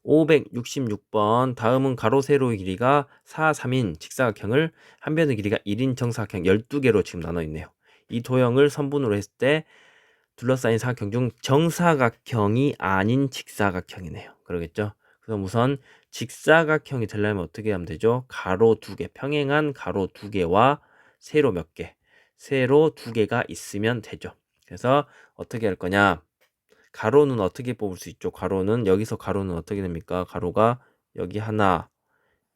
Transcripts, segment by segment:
566번. 다음은 가로 세로의 길이가 4, 3인 직사각형을 한 변의 길이가 1인 정사각형 12개로 지금 나눠 있네요. 이 도형을 선분으로 했을 때 둘러싸인 사각형 중 정사각형이 아닌 직사각형이네요. 그러겠죠? 그럼 우선 직사각형이 되려면 어떻게 하면 되죠? 가로 2개, 평행한 가로 2개와 세로 몇 개, 세로 2개가 있으면 되죠. 그래서 어떻게 할 거냐? 가로는 어떻게 뽑을 수 있죠? 가로는 여기서 가로는 어떻게 됩니까? 가로가 여기 하나,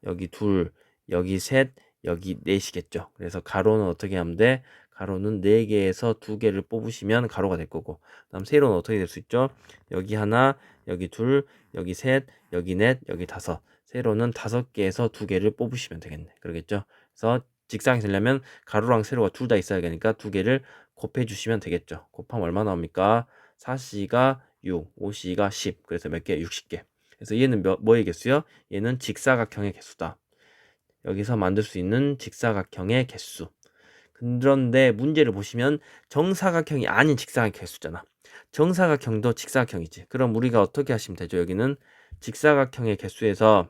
여기 둘, 여기 셋, 여기 넷이겠죠. 그래서 가로는 어떻게 하면 돼? 가로는 4개에서 2개를 뽑으시면 가로가 될 거고, 그다음 세로는 어떻게 될 수 있죠? 여기 하나, 여기 둘, 여기 셋, 여기 넷, 여기 다섯. 세로는 5개에서 2개를 뽑으시면 되겠네. 그러겠죠? 그래서 직사각이 되려면 가로랑 세로가 둘 다 있어야 되니까 2개를 곱해 주시면 되겠죠. 곱하면 얼마 나옵니까? 4C가 6, 5C가 10. 그래서 몇 개? 60개. 그래서 얘는 뭐의 개수요? 얘는 직사각형의 개수다. 여기서 만들 수 있는 직사각형의 개수. 그런데 문제를 보시면 정사각형이 아닌 직사각형 개수잖아. 정사각형도 직사각형이지. 그럼 우리가 어떻게 하시면 되죠? 여기는 직사각형의 개수에서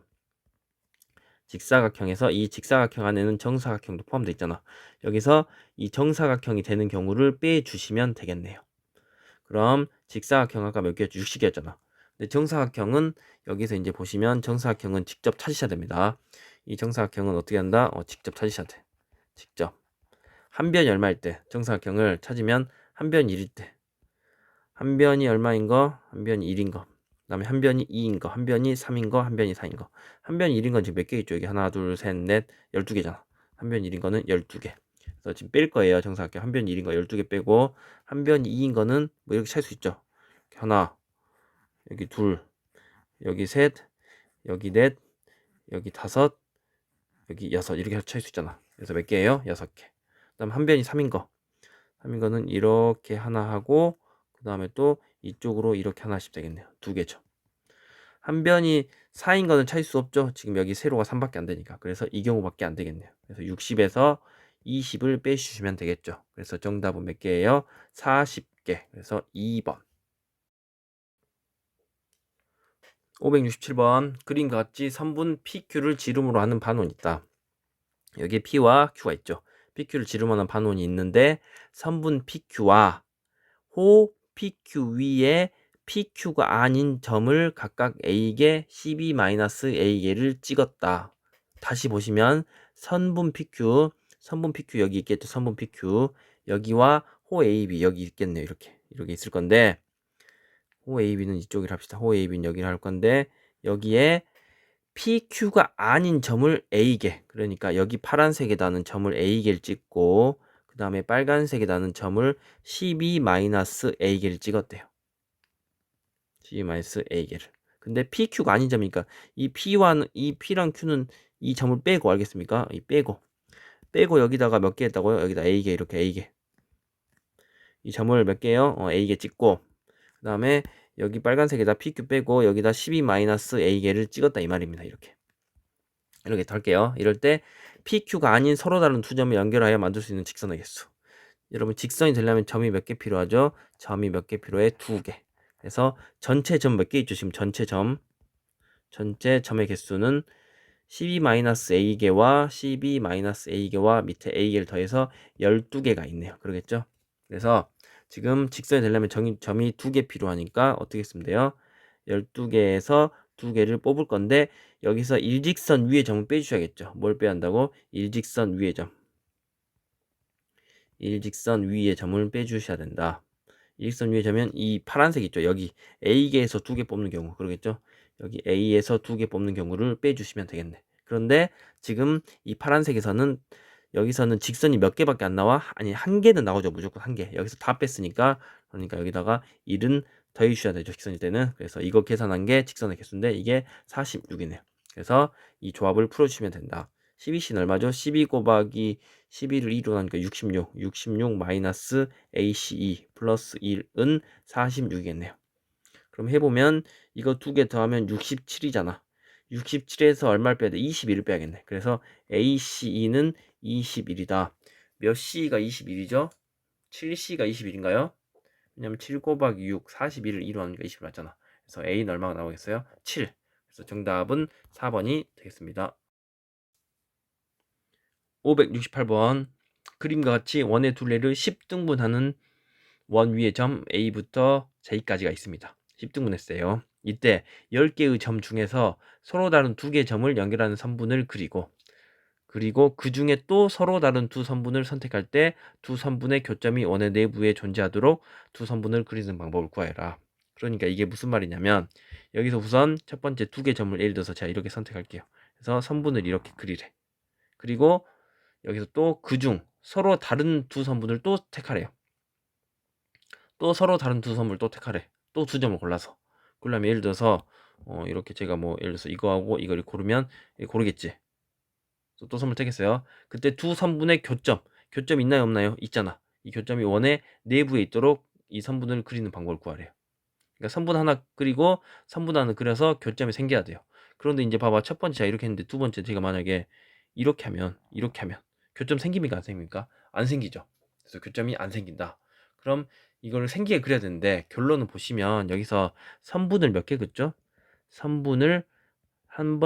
이 직사각형 안에는 정사각형도 포함되어 있잖아. 여기서 이 정사각형이 되는 경우를 빼주시면 되겠네요. 그럼 직사각형 아까 몇 개였죠? 60개였잖아. 근데 정사각형은 여기서 이제 보시면 정사각형은 직접 찾으셔야 됩니다. 이 정사각형은 어떻게 한다? 직접 찾으셔야 돼. 직접. 한 변이 얼마일 때 정사각형을 찾으면 한 변이 1일 때. 한 변이 얼마인 거? 한 변이 1인 거. 그다음에 한 변이 2인 거, 한 변이 3인 거, 한 변이 4인 거. 한 변이 1인 건 지금 몇 개 있죠? 여기 하나, 둘, 셋, 넷, 12개잖아. 한 변이 1인 거는 12개. 그래서 지금 뺄 거예요. 정사각형 한 변이 1인 거 12개 빼고 한 변이 2인 거는 뭐 이렇게 찰 수 있죠. 하나, 여기 둘, 여기 셋, 여기 넷, 여기 다섯, 여기 여섯 이렇게 찰 수 있잖아. 그래서 몇 개예요? 6개. 그다음 한 변이 3인 거. 3인 거는 이렇게 하나 하고 그다음에 또 이쪽으로 이렇게 하나씩 되겠네요. 2개죠. 한 변이 4인 거는 찾을 수 없죠. 지금 여기 세로가 3밖에 안 되니까. 그래서 이 경우밖에 안 되겠네요. 그래서 60에서 20을 빼주시면 되겠죠. 그래서 정답은 몇 개예요? 40개. 그래서 2번. 567번. 그림과 같이 선분 PQ를 지름으로 하는 반원이 있다. 여기에 P와 Q가 있죠. PQ를 지름으로 하는 반원이 있는데 선분 PQ와 호 PQ 위에 PQ가 아닌 점을 각각 A개, CB-A개를 찍었다. 다시 보시면 선분 PQ 여기 있겠죠. 선분 PQ 여기와 호 AB 여기 있겠네요. 이렇게 있을 건데 호 AB는 이쪽이라 합시다. 호 AB는 여기를 할 건데 여기에 PQ가 아닌 점을 A개, 그러니까 여기 파란색에 나는 점을 A개를 찍고 그 다음에 빨간색에 나는 점을 CB-A개를 찍었대요. CB-A개를. 근데 PQ가 아닌 점이니까 이 P랑 Q는 이 점을 빼고, 알겠습니까? 빼고 여기다가 몇 개 했다고요? 여기다 A개, 이렇게 A개. 이 점을 몇 개요? A개 찍고 그 다음에 여기 빨간색에다 PQ 빼고 여기다 CB-A개를 찍었다 이 말입니다. 이렇게 할게요. 이럴 때 PQ가 아닌 서로 다른 두 점을 연결하여 만들 수 있는 직선의 개수. 여러분 직선이 되려면 점이 몇 개 필요하죠? 점이 몇 개 필요해? 2개. 그래서 전체 점 몇 개 있죠? 지금 전체 점의 개수는 CB-A개와 CB-A개와 밑에 A개를 더해서 12개가 있네요. 그러겠죠? 그래서 지금 직선이 되려면 점이 2개 필요하니까 어떻게 쓰면 돼요? 12개에서 2개를 뽑을 건데 여기서 일직선 위의 점을 빼주셔야겠죠. 뭘 빼야 한다고? 일직선 위의 점. 일직선 위의 점을 빼주셔야 된다. 일직선 위의 점은 이 파란색 있죠. 여기 A개에서 2개 뽑는 경우 그러겠죠. 여기 A에서 2개 뽑는 경우를 빼주시면 되겠네. 그런데 지금 이 파란색에서는 여기서는 직선이 몇 개밖에 안 나와? 아니 한 개는 나오죠. 무조건 한 개. 여기서 다 뺐으니까 그러니까 여기다가 1은 더해 주셔야 되죠. 직선일 때는. 그래서 이거 계산한 게 직선의 개수인데 이게 46이네요. 그래서 이 조합을 풀어주시면 된다. 12C는 얼마죠? 12 곱하기 12를 2로 나니까 66 마이너스 ACE 플러스 1은 46이겠네요. 그럼 해보면 이거 2개 더하면 67이잖아. 67에서 얼마를 빼야 돼? 21을 빼야겠네. 그래서 ACE는 21이다. 몇 C가 21이죠? 7C가 21인가요? 왜냐면 7 곱하기 6, 41을 2로 하니까 20 맞잖아. 그래서 A는 얼마가 나오겠어요? 7. 그래서 정답은 4번이 되겠습니다. 568번 그림과 같이 원의 둘레를 10등분하는 원 위의 점 A부터 J까지가 있습니다. 10등분했어요. 이때 10개의 점 중에서 서로 다른 2개의 점을 연결하는 선분을 그리고 그 중에 또 서로 다른 두 선분을 선택할 때 두 선분의 교점이 원의 내부에 존재하도록 두 선분을 그리는 방법을 구하여라. 그러니까 이게 무슨 말이냐면 여기서 우선 첫 번째 2개 점을 예를 들어서 제가 이렇게 선택할게요. 그래서 선분을 이렇게 그리래. 그리고 여기서 또 그중 서로 다른 두 선분을 또 택하래요. 또 서로 다른 두 선분을 또 택하래. 또 두 점을 골라서. 그러면 예를 들어서 이렇게 제가 뭐 예를 들어서 이거하고 이걸 고르면 고르겠지. 또 선물 택했어요. 그때 두 선분의 교점 있나요 없나요? 있잖아. 이 교점이 원의 내부에 있도록 이 선분을 그리는 방법을 구하래요. 그러니까 선분 하나 그리고 선분 하나 그려서 교점이 생겨야 돼요. 그런데 이제 봐봐, 첫 번째 제가 이렇게 했는데 두 번째 제가 만약에 이렇게 하면 교점 생깁니까 안 생깁니까? 안 생기죠. 그래서 교점이 안 생긴다. 그럼 이걸 생기게 그려야 되는데 결론을 보시면 여기서 선분을 몇 개 긋죠? 선분을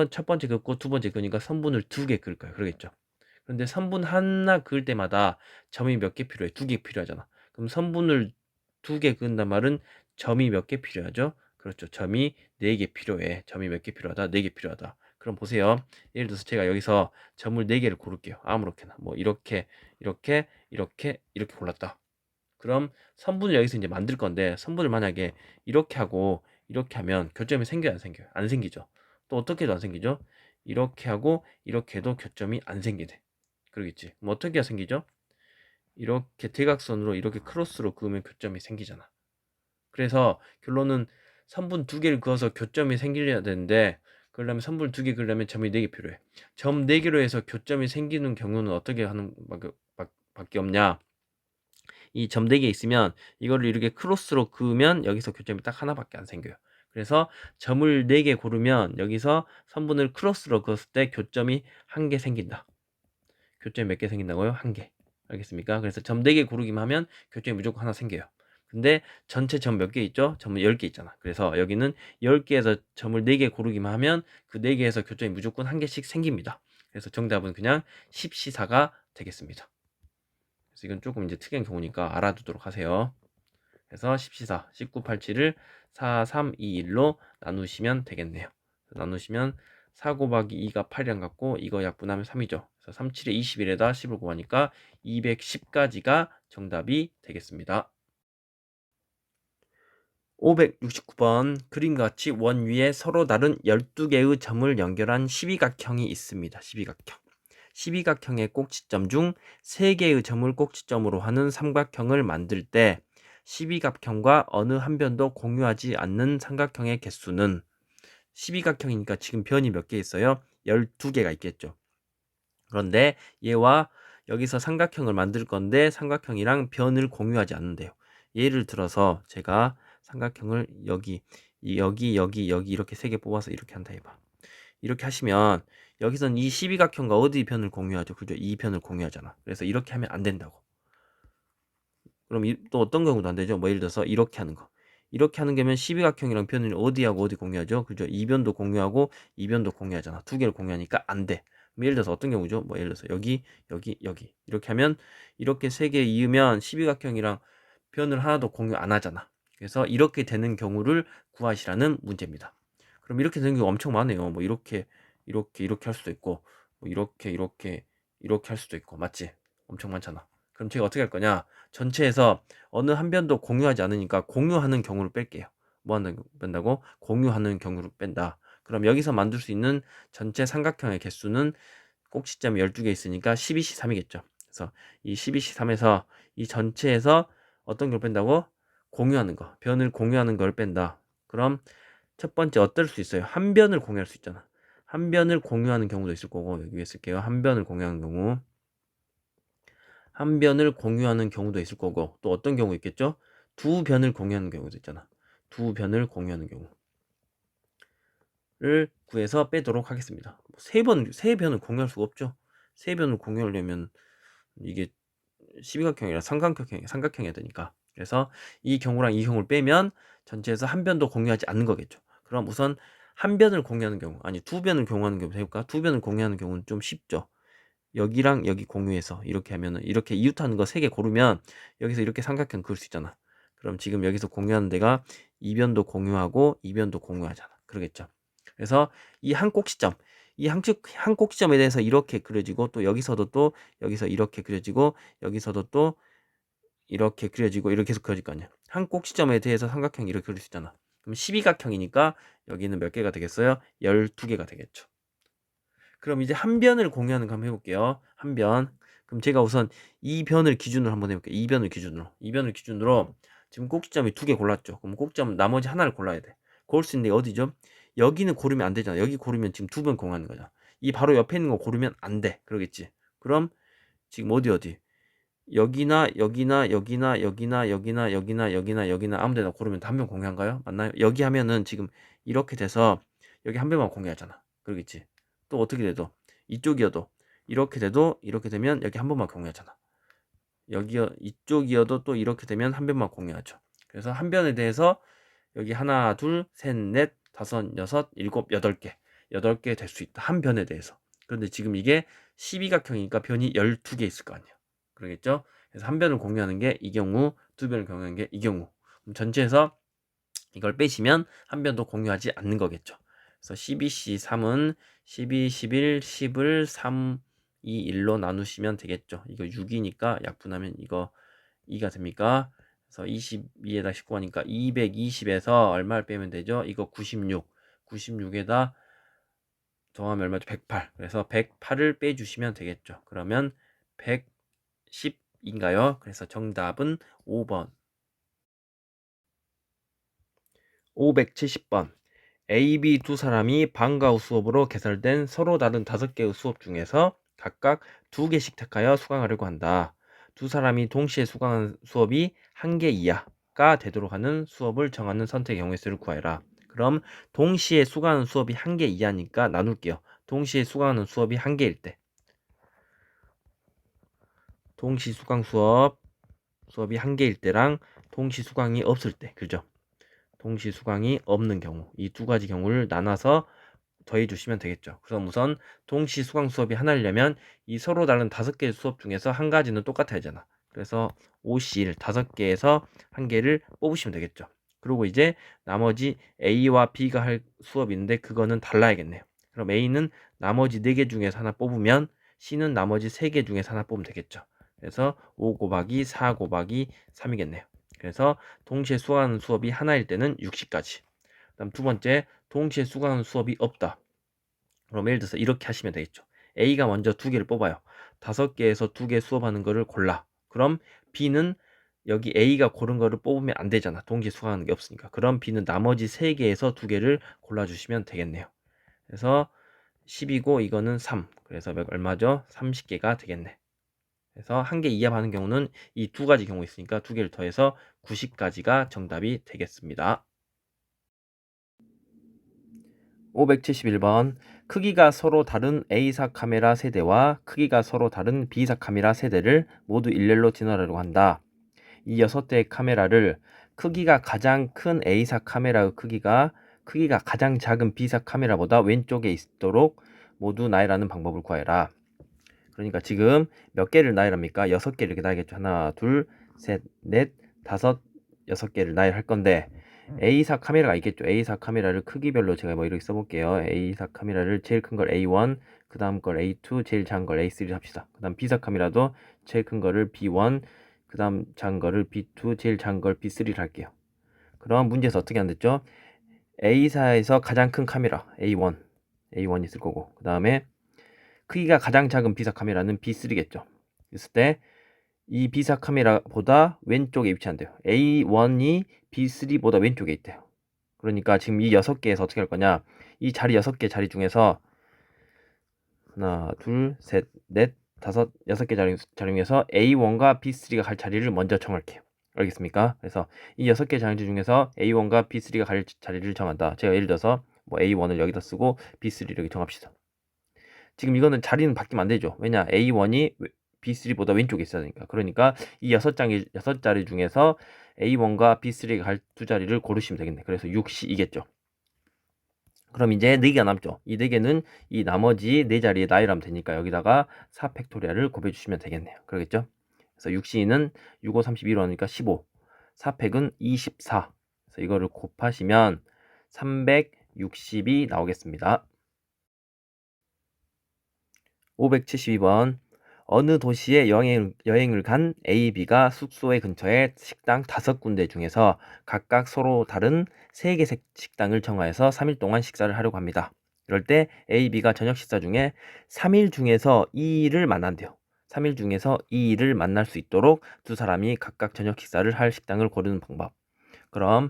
첫 번째 긋고 두 번째 그으니까 선분을 2개 그을 거예요. 그러겠죠. 그런데 선분 하나 그을 때마다 점이 몇 개 필요해? 2개 필요하잖아. 그럼 선분을 2개 그은단 말은 점이 몇 개 필요하죠? 그렇죠. 점이 4개 필요해. 점이 몇 개 필요하다? 4개 필요하다. 그럼 보세요. 예를 들어서 제가 여기서 점을 4개를 고를게요. 아무렇게나. 뭐 이렇게 골랐다. 그럼 선분을 여기서 이제 만들 건데 선분을 만약에 이렇게 하고 이렇게 하면 교점이 생겨요, 안 생겨요? 안 생기죠. 또 어떻게 해도 안 생기죠? 이렇게 하고 이렇게 해도 교점이 안 생기네. 그러겠지. 뭐 어떻게 생기죠? 이렇게 대각선으로 이렇게 크로스로 그으면 교점이 생기잖아. 그래서 결론은 선분 2개를 그어서 교점이 생기려야 되는데 그러려면 선분 2개 그으려면 점이 4개 필요해. 점 4개로 해서 교점이 생기는 경우는 어떻게 하는 밖에 없냐? 이 점 4개 있으면 이거를 이렇게 크로스로 그으면 여기서 교점이 딱 하나밖에 안 생겨요. 그래서 점을 4개 고르면 여기서 선분을 크로스로 그었을 때 교점이 1개 생긴다. 교점이 몇 개 생긴다고요? 1개. 알겠습니까? 그래서 점 4개 고르기만 하면 교점이 무조건 하나 생겨요. 근데 전체 점 몇 개 있죠? 점은 10개 있잖아. 그래서 여기는 10개에서 점을 4개 고르기만 하면 그 4개에서 교점이 무조건 1개씩 생깁니다. 그래서 정답은 그냥 10시사가 되겠습니다. 그래서 이건 조금 이제 특이한 경우니까 알아두도록 하세요. 그래서 10시사 1987을 4321로 나누시면 되겠네요. 나누시면 4 곱하기 2가 8이랑 같고 이거 약분하면 3이죠. 그래서 37에 21에다 10을 곱하니까 210까지가 정답이 되겠습니다. 569번 그림과 같이 원 위에 서로 다른 12개의 점을 연결한 12각형이 있습니다. 12각형. 12각형의 꼭지점 중 3개의 점을 꼭지점으로 하는 삼각형을 만들 때 12각형과 어느 한 변도 공유하지 않는 삼각형의 개수는 12각형이니까 지금 변이 몇 개 있어요? 12개가 있겠죠. 그런데 얘와 여기서 삼각형을 만들 건데 삼각형이랑 변을 공유하지 않는데요. 예를 들어서 제가 삼각형을 여기 이렇게 3개 뽑아서 이렇게 한다 해봐. 이렇게 하시면 여기선 이 12각형과 어디 변을 공유하죠? 그죠? 이 변을 공유하잖아. 그래서 이렇게 하면 안 된다고. 그럼 또 어떤 경우도 안 되죠? 뭐 예를 들어서 이렇게 하는 거. 이렇게 하는 게면 12각형이랑 변을 어디하고 어디 공유하죠? 그죠? 이 변도 공유하고 이 변도 공유하잖아. 2개를 공유하니까 안 돼. 예를 들어서 어떤 경우죠? 뭐 예를 들어서 여기 이렇게 하면 이렇게 3개 이으면 12각형이랑 변을 하나도 공유 안 하잖아. 그래서 이렇게 되는 경우를 구하시라는 문제입니다. 그럼 이렇게 되는 경우 엄청 많아요. 뭐 이렇게 할 수도 있고 뭐 이렇게 할 수도 있고 맞지? 엄청 많잖아. 그럼 제가 어떻게 할 거냐? 전체에서 어느 한 변도 공유하지 않으니까 공유하는 경우를 뺄게요. 뭐 뺀다고? 공유하는 경우를 뺀다. 그럼 여기서 만들 수 있는 전체 삼각형의 개수는 꼭지점이 12개 있으니까 12C3이겠죠. 그래서 이 12C3에서 이 전체에서 어떤 걸 뺀다고? 공유하는 거. 변을 공유하는 걸 뺀다. 그럼 첫 번째 어떨 수 있어요? 한 변을 공유할 수 있잖아. 한 변을 공유하는 경우도 있을 거고 여기 쓸게요. 한 변을 공유하는 경우. 한 변을 공유하는 경우도 있을 거고 또 어떤 경우 있겠죠? 두 변을 공유하는 경우도 있잖아. 두 변을 공유하는 경우를 구해서 빼도록 하겠습니다. 세 변을 공유할 수가 없죠. 세 변을 공유하려면 이게 12각형이라 삼각형이어야 되니까. 그래서 이 경우랑 이 경우를 빼면 전체에서 한 변도 공유하지 않는 거겠죠. 그럼 우선 한 변을 공유하는 경우, 아니 두 변을 공유하는 경우 해볼까? 두 변을 공유하는 경우는 좀 쉽죠. 여기랑 여기 공유해서 이렇게 하면은, 이렇게 이웃하는 거 3개 고르면 여기서 이렇게 삼각형 그을 수 있잖아. 그럼 지금 여기서 공유하는 데가 이 변도 공유하고 이 변도 공유하잖아. 그러겠죠. 그래서 이 한 꼭지점, 이 한 꼭지점에 대해서 이렇게 그려지고, 또 여기서도 또 여기서 이렇게 그려지고, 여기서도 또 이렇게 그려지고, 이렇게 해서 그려질 거 아니야. 한 꼭지점에 대해서 삼각형이 이렇게 그릴 수 있잖아. 그럼 12각형이니까 여기는 몇 개가 되겠어요? 12개가 되겠죠. 그럼 이제 한 변을 공유하는 거 한번 해볼게요. 한 변. 그럼 제가 우선 이 변을 기준으로 한번 해볼게요. 이 변을 기준으로 지금 꼭지점이 2개 골랐죠. 그럼 꼭지점 나머지 하나를 골라야 돼. 고를 수 있는데 어디죠? 여기는 고르면 안 되잖아. 여기 고르면 지금 2변 공유하는 거잖아. 이 바로 옆에 있는 거 고르면 안 돼. 그러겠지. 그럼 지금 어디 여기나 여기나 여기나 여기나 여기나 여기나 여기나 여기나 아무 데나 고르면 다 한 변 공유한가요? 맞나요? 여기 하면은 지금 이렇게 돼서 여기 한 변만 공유하잖아. 그러겠지. 또 어떻게 돼도 이쪽이어도 이렇게 돼도, 이렇게 되면 여기 한 번만 공유하잖아. 이쪽이어도 또 이렇게 되면 한 변만 공유하죠. 그래서 한 변에 대해서 여기 하나, 둘, 셋, 넷, 다섯, 여섯, 일곱, 8개 될 수 있다. 한 변에 대해서. 그런데 지금 이게 12각형이니까 변이 12개 있을 거 아니야. 그러겠죠? 그래서 한 변을 공유하는 게 이 경우, 두 변을 공유하는 게 이 경우. 그럼 전체에서 이걸 빼시면 한 변도 공유하지 않는 거겠죠. 그래서 12C3은 12, 11, 10을 3, 2, 1로 나누시면 되겠죠. 이거 6이니까 약분하면 이거 2가 됩니까? 그래서 22에다 19 하니까 220에서 얼마를 빼면 되죠? 이거 96. 96에다 더하면 얼마죠? 108. 그래서 108을 빼주시면 되겠죠. 그러면 110인가요? 그래서 정답은 5번. 570번. A, B 두 사람이 방과 후 수업으로 개설된 서로 다른 5개의 수업 중에서 각각 2개씩 택하여 수강하려고 한다. 두 사람이 동시에 수강한 수업이 1개 이하가 되도록 하는 수업을 정하는 선택 경우의 수를 구하여라. 그럼 동시에 수강하는 수업이 1개 이하니까 나눌게요. 동시에 수강하는 수업이 1개일 때, 동시 수강 수업이 1개일 때랑 동시 수강이 없을 때, 그죠? 동시 수강이 없는 경우, 이 두 가지 경우를 나눠서 더해 주시면 되겠죠. 그럼 우선 동시 수강 수업이 하나려면 이 서로 다른 5개의 수업 중에서 한 가지는 똑같아야 하잖아. 그래서 OC를 5개에서 한 개를 뽑으시면 되겠죠. 그리고 이제 나머지 A와 B가 할 수업이 있는데 그거는 달라야겠네요. 그럼 A는 나머지 4개 중에서 하나 뽑으면 C는 나머지 3개 중에서 하나 뽑으면 되겠죠. 그래서 5 곱하기 4 곱하기 3이겠네요. 그래서 동시에 수강하는 수업이 하나일 때는 60까지. 그다음 두 번째, 동시에 수강하는 수업이 없다. 그럼 예를 들어서 이렇게 하시면 되겠죠. A가 먼저 2개를 뽑아요. 5개에서 2개 수업하는 거를 골라. 그럼 B는 여기 A가 고른 거를 뽑으면 안 되잖아. 동시에 수강하는 게 없으니까. 그럼 B는 나머지 3개에서 2개를 골라주시면 되겠네요. 그래서 10이고 이거는 3. 그래서 얼마죠? 30개가 되겠네. 그래서 1개 이하 하는 경우는 이 2가지 경우 있으니까 2개를 더해서 90까지가 정답이 되겠습니다. 571번. 크기가 서로 다른 A사 카메라 세대와 크기가 서로 다른 B사 카메라 세대를 모두 일렬로 진화하려고 한다. 이 6대의 카메라를 크기가 가장 큰 A사 카메라의 크기가 가장 작은 B사 카메라보다 왼쪽에 있도록 모두 나열하는 방법을 구하여라. 그러니까 지금 몇 개를 나열합니까? 6개 이렇게 나열겠죠. 하나, 둘, 셋, 넷, 다섯, 6개를 나열할 건데 A사 카메라가 있겠죠. A사 카메라를 크기별로 제가 뭐 이렇게 써볼게요. A사 카메라를 제일 큰 걸 A1, 그 다음 걸 A2, 제일 작은 걸 A3 합시다. 그 다음 B사 카메라도 제일 큰 거를 B1, 그 다음 작은 거를 B2, 제일 작은 걸 B3를 할게요. 그럼 문제에서 어떻게 안 됐죠? A사에서 가장 큰 카메라 A1 있을 거고, 그 다음에 크기가 가장 작은 B사 카메라는 B3겠죠. 그랬을 때 이 B사 카메라보다 왼쪽에 위치한대요. A1이 B3보다 왼쪽에 있대요. 그러니까 지금 이 6개에서 어떻게 할 거냐, 이 자리 6개 자리 중에서 하나, 둘, 셋, 넷, 다섯, 6개 자리 중에서 A1과 B3가 갈 자리를 먼저 정할게요. 알겠습니까? 그래서 이 6개 자리 중에서 A1과 B3가 갈 자리를 정한다. 제가 예를 들어서 뭐 A1을 여기다 쓰고 B3를 여기 정합시다. 지금 이거는 자리는 바뀌면 안 되죠. 왜냐, A1이 B3보다 왼쪽에 있어야 되니까. 그러니까 이 6자리 중에서 A1과 B3가 갈 두 자리를 고르시면 되겠네. 그래서 6C이겠죠. 그럼 이제 4개가 남죠. 이 4개는 이 나머지 4자리의 나열하면 되니까 여기다가 4 팩토리얼을 곱해주시면 되겠네요. 그러겠죠? 그래서 6C는 6, 5, 32로 하니까 15, 4팩은 24. 그래서 이거를 곱하시면 360이 나오겠습니다. 572번. 어느 도시에 여행을 간 A, B가 숙소의 근처에 식당 5군데 중에서 각각 서로 다른 3개 식당을 정하여서 3일 동안 식사를 하려고 합니다. 이럴 때 A, B가 저녁 식사 중에 3일 중에서 2일을 만난대요. 3일 중에서 2일을 만날 수 있도록 두 사람이 각각 저녁 식사를 할 식당을 고르는 방법. 그럼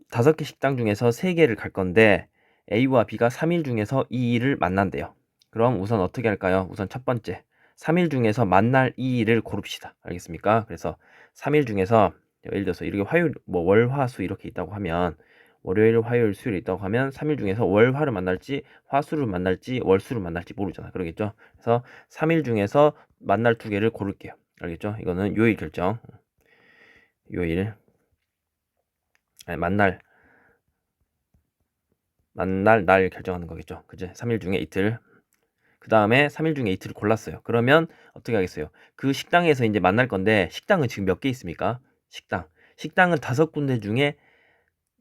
5개 식당 중에서 3개를 갈 건데 A와 B가 3일 중에서 2일을 만난대요. 그럼 우선 어떻게 할까요? 우선 첫 번째, 3일 중에서 만날 2일을 고릅시다. 알겠습니까? 그래서 3일 중에서 예를 들어서 이렇게 화요일, 월, 화, 수 이렇게 있다고 하면 월요일, 화요일, 수요일 있다고 하면 3일 중에서 월, 화를 만날지 화수를 만날지 월수를 만날지 모르잖아. 그러겠죠? 그래서 3일 중에서 만날 2개를 고를게요. 알겠죠? 이거는 요일 결정. 요일. 아니, 만날 날 결정하는 거겠죠. 그죠? 3일 중에 이틀. 그 다음에 3일 중에 이틀을 골랐어요. 그러면 어떻게 하겠어요? 그 식당에서 이제 만날 건데 식당은 지금 몇 개 있습니까? 식당은 5군데 중에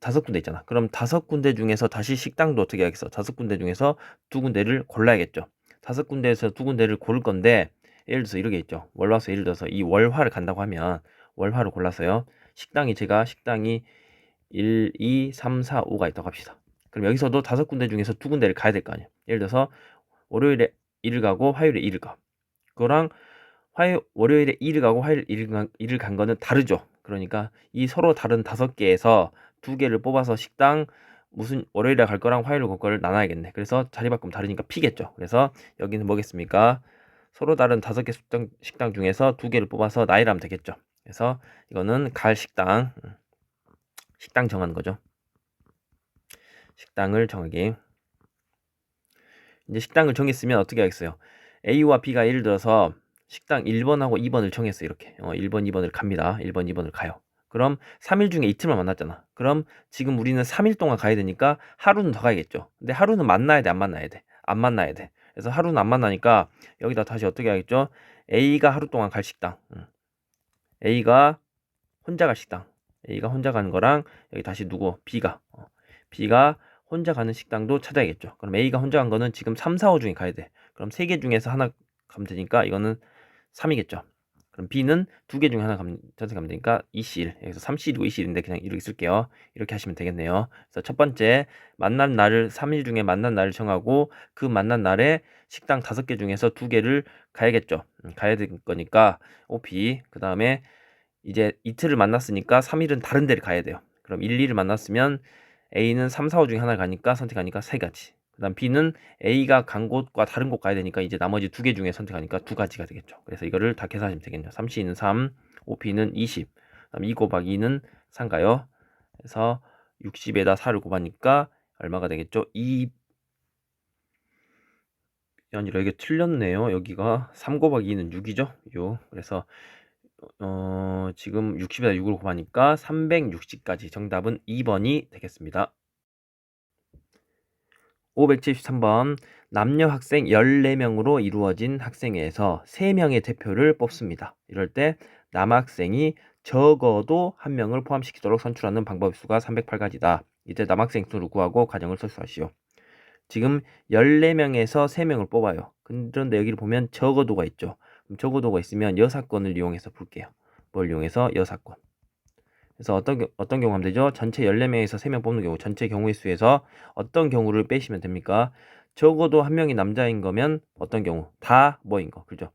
5군데 있잖아. 그럼 5군데 중에서 다시 식당도 어떻게 하겠어? 5군데 중에서 2군데를 골라야겠죠. 5군데에서 2군데를 고를 건데 예를 들어서 이렇게 있죠. 월화수 예를 들어서 이 월화를 간다고 하면 월화를 골랐어요. 식당이 1, 2, 3, 4, 5가 있다고 합시다. 그럼 여기서도 5군데 중에서 2군데를 가야 될 거 아니에요. 예를 들어서 월요일에 1을 가고 화요일에 1을 가. 그거랑 월요일에 1을 가고 화요일에 1을 간 거는 다르죠. 그러니까 이 서로 다른 5개에서 2개를 뽑아서 식당 무슨 월요일에 갈 거랑 화요일에 갈 거를 나눠야겠네. 그래서 자리 바꾸면 다르니까 P겠죠. 그래서 여기는 뭐겠습니까? 서로 다른 5개 식당 중에서 2개를 뽑아서 나열하면 되겠죠. 그래서 이거는 갈 식당 정하는 거죠. 식당을 정하기. 이제 식당을 정했으면 어떻게 하겠어요? A와 B가 예를 들어서 식당 1번하고 2번을 정했어요. 이렇게 1번, 2번을 갑니다. 1번, 2번을 가요. 그럼 3일 중에 이틀만 만났잖아. 그럼 지금 우리는 3일 동안 가야 되니까 하루는 더 가야겠죠. 근데 하루는 만나야 돼, 안 만나야 돼? 안 만나야 돼. 그래서 하루는 안 만나니까 여기다 다시 어떻게 하겠죠? A가 하루 동안 갈 식당. A가 혼자 갈 식당. A가 혼자 가는 거랑 여기 다시 누구? B가 혼자 가는 식당도 찾아야겠죠. 그럼 A가 혼자 간 거는 지금 3, 4, 5 중에 가야 돼. 그럼 3개 중에서 하나 가면 되니까 이거는 3이겠죠. 그럼 B는 2개 중에 하나 선택하면 되니까 2C1. 여기서 3C1이고 2C1인데 그냥 이렇게 쓸게요. 이렇게 하시면 되겠네요. 그래서 첫 번째, 만난 날을 3일 중에 만난 날을 정하고 그 만난 날에 식당 5개 중에서 2개를 가야겠죠. 가야 될 거니까 OP. 그 다음에 이제 이틀을 만났으니까 3일은 다른 데를 가야 돼요. 그럼 1, 2를 만났으면 A는 3, 4, 5 중에 하나를 가니까 선택하니까 3가지. 그 다음 B는 A가 간 곳과 다른 곳 가야 되니까 이제 나머지 2개 중에 선택하니까 2가지가 되겠죠. 그래서 이거를 다 계산하시면 되겠네요. 3C는 3, OP는 20. 그다음 2 곱하기 2는 3가요. 그래서 60에다 4를 곱하니까 얼마가 되겠죠? 2 아니라 이게 틀렸네요. 여기가 3 곱하기 2는 6이죠. 그래서 지금 60에다 6을 곱하니까 360까지 정답은 2번이 되겠습니다. 573번 남녀 학생 14명으로 이루어진 학생회에서 3명의 대표를 뽑습니다. 이럴 때 남학생이 적어도 1명을 포함시키도록 선출하는 방법 수가 308가지다. 이때 남학생 수를 구하고 과정을 설수하시오. 지금 14명에서 3명을 뽑아요. 그런데 여기를 보면 적어도가 있죠. 그럼 적어도가 있으면 여사건을 이용해서 볼게요. 뭘 이용해서? 여사건. 그래서 어떤 경우 하면 되죠? 전체 14명에서 3명 뽑는 경우, 전체 경우의 수에서 어떤 경우를 빼시면 됩니까? 적어도 1명이 남자인 거면 어떤 경우? 다 뭐인 거, 그죠?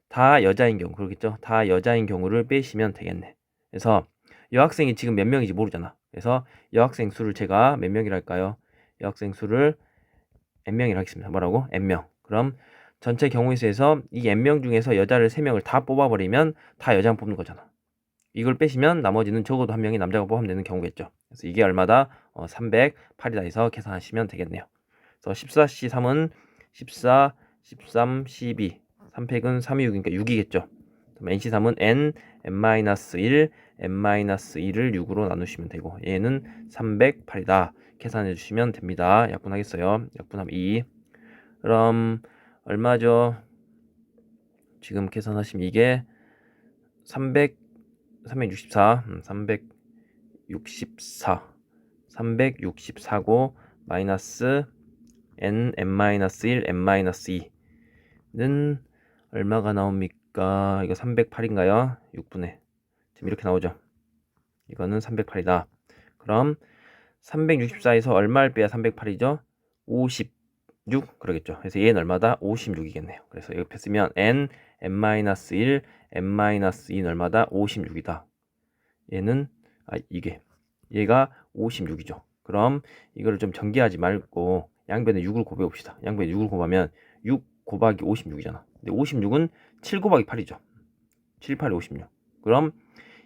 다 여자인 경우, 그렇겠죠? 다 여자인 경우를 빼시면 되겠네. 그래서 여학생이 지금 몇 명인지 모르잖아. 그래서 여학생 수를 제가 몇 명이라 할까요? 여학생 수를 n명이라 하겠습니다. 뭐라고? n명. 그럼 전체 경우의 수에서 이 n명 중에서 여자를 3명을 다 뽑아버리면 다 여자만 뽑는 거잖아. 이걸 빼시면 나머지는 적어도 1명이 남자가 포함되는 경우겠죠. 그래서 이게 얼마다? 308이다 해서 계산하시면 되겠네요. 그래서 14C 3은 14, 13, 12. 3팩은 3, 2, 6이니까 6이겠죠. 그럼 NC3은 N, N-1, n-1을 6으로 나누시면 되고 얘는 308이다. 계산해 주시면 됩니다. 약분하겠어요. 약분하면 2. 그럼 얼마죠? 지금 계산하시면 이게 364 364고 마이너스 n-1 n-2는 얼마가 나옵니까? 이거 308인가요? 6분의 지금 이렇게 나오죠. 이거는 308이다. 그럼 364에서 얼마를 빼야 308이죠? 56 그러겠죠. 그래서 얘는 얼마다? 56이겠네요. 그래서 옆에 쓰면 n-1 n-2는 얼마다? 56이다. 얘는 얘가 56이죠. 그럼 이거를 좀 전개하지 말고 양변에 6을 곱해 봅시다. 양변에 6을 곱하면 6 곱하기 56이잖아. 근데 56은 7 곱하기 8이죠. 7, 8이 56. 그럼